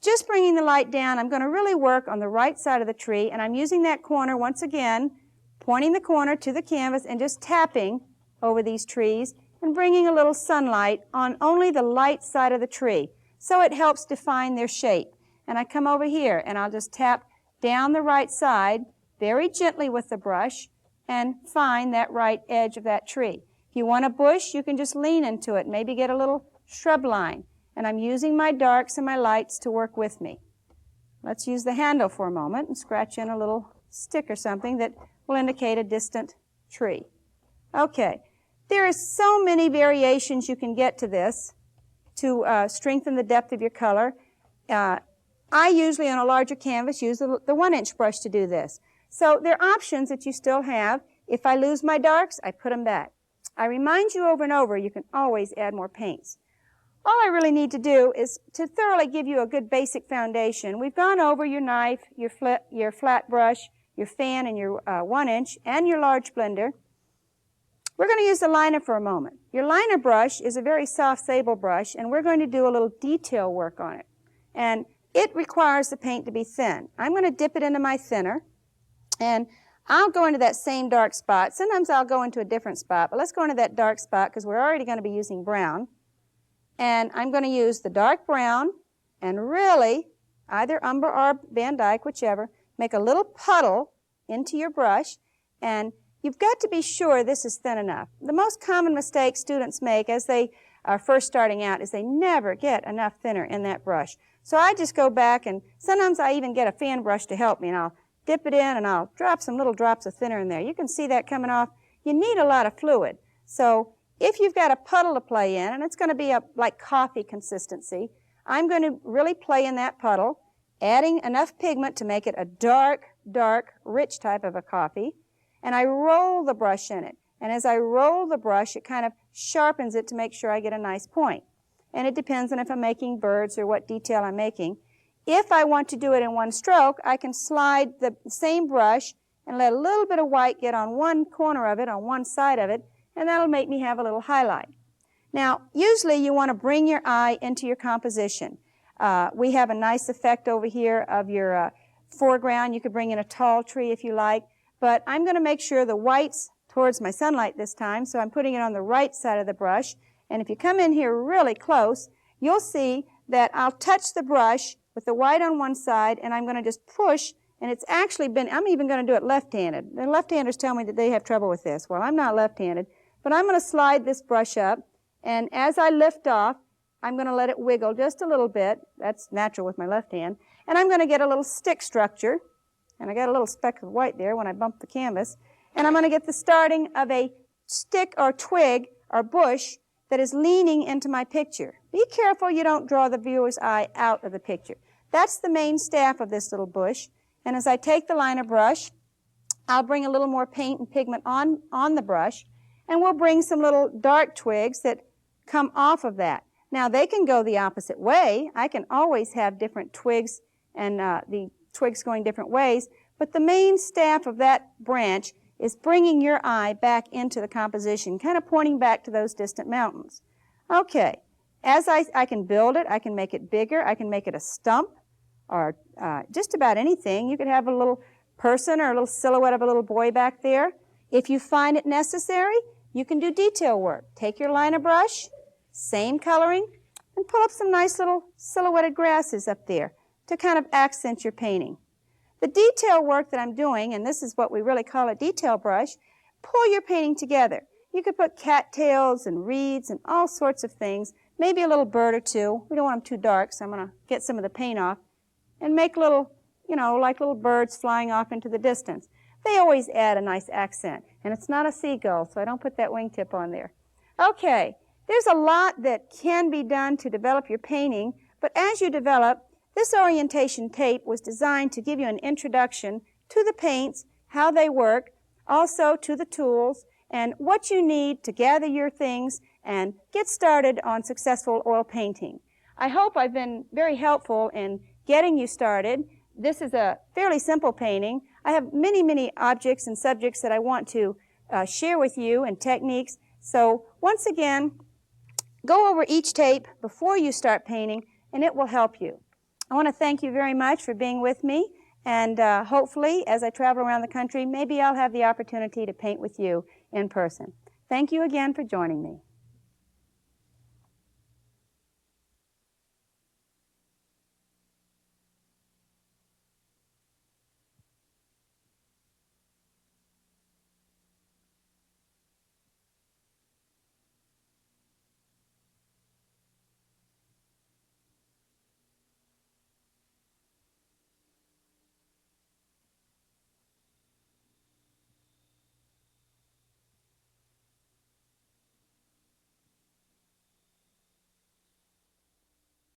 Just bringing the light down, I'm going to really work on the right side of the tree, and I'm using that corner once again, pointing the corner to the canvas and just tapping over these trees and bringing a little sunlight on only the light side of the tree, so it helps define their shape. And I come over here and I'll just tap down the right side very gently with the brush and find that right edge of that tree. If you want a bush, you can just lean into it, maybe get a little shrub line. And I'm using my darks and my lights to work with me. Let's use the handle for a moment and scratch in a little stick or something that will indicate a distant tree. Okay, there are so many variations you can get to this to strengthen the depth of your color. I usually, on a larger canvas, use the 1-inch brush to do this. So there are options that you still have. If I lose my darks, I put them back. I remind you over and over, you can always add more paints. All I really need to do is to thoroughly give you a good basic foundation. We've gone over your knife, your flat brush, your fan, and your 1-inch, and your large blender. We're going to use the liner for a moment. Your liner brush is a very soft Sable brush, and we're going to do a little detail work on it. And it requires the paint to be thin. I'm going to dip it into my thinner, and I'll go into that same dark spot. Sometimes I'll go into a different spot, but let's go into that dark spot because we're already going to be using brown. And I'm going to use the dark brown and really, either Umber or Van Dyke, whichever, make a little puddle into your brush, and you've got to be sure this is thin enough. The most common mistake students make as they are first starting out is they never get enough thinner in that brush. So I just go back, and sometimes I even get a fan brush to help me, and I'll dip it in and I'll drop some little drops of thinner in there. You can see that coming off. You need a lot of fluid. So if you've got a puddle to play in, and it's going to be like coffee consistency, I'm going to really play in that puddle, adding enough pigment to make it a dark, rich type of a coffee, and I roll the brush in it. And as I roll the brush, it kind of sharpens it to make sure I get a nice point. And it depends on if I'm making birds or what detail I'm making. If I want to do it in one stroke, I can slide the same brush and let a little bit of white get on one corner of it, on one side of it, and that'll make me have a little highlight. Now, usually you want to bring your eye into your composition. We have a nice effect over here of your foreground. You could bring in a tall tree if you like, but I'm going to make sure the white's towards my sunlight this time, so I'm putting it on the right side of the brush. And if you come in here really close, you'll see that I'll touch the brush with the white on one side, and I'm going to just push, and it's actually been, I'm even going to do it left-handed. The left-handers tell me that they have trouble with this. Well, I'm not left-handed, but I'm going to slide this brush up, and as I lift off, I'm going to let it wiggle just a little bit. That's natural with my left hand. And I'm going to get a little stick structure, and I got a little speck of white there when I bumped the canvas, and I'm going to get the starting of a stick or twig or bush that is leaning into my picture. Be careful you don't draw the viewer's eye out of the picture. That's the main staff of this little bush. And as I take the liner brush, I'll bring a little more paint and pigment on the brush, and we'll bring some little dark twigs that come off of that. Now, they can go the opposite way. I can always have different twigs and the twigs going different ways, but the main staff of that branch is bringing your eye back into the composition, kind of pointing back to those distant mountains. Okay, as I can build it, I can make it bigger, I can make it a stump, or just about anything. You could have a little person or a little silhouette of a little boy back there. If you find it necessary, you can do detail work. Take your liner brush, same coloring, and pull up some nice little silhouetted grasses up there to kind of accent your painting. The detail work that I'm doing, and this is what we really call a detail brush, pull your painting together. You could put cattails and reeds and all sorts of things, maybe a little bird or two. We don't want them too dark, so I'm going to get some of the paint off and make little, like little birds flying off into the distance. They always add a nice accent, and it's not a seagull, so I don't put that wingtip on there. Okay, there's a lot that can be done to develop your painting, but as you develop, this orientation tape was designed to give you an introduction to the paints, how they work, also to the tools, and what you need to gather your things and get started on successful oil painting. I hope I've been very helpful in getting you started. This is a fairly simple painting. I have many objects and subjects that I want to share with you and techniques. So once again, go over each tape before you start painting, and it will help you. I want to thank you very much for being with me, and hopefully, as I travel around the country, maybe I'll have the opportunity to paint with you in person. Thank you again for joining me.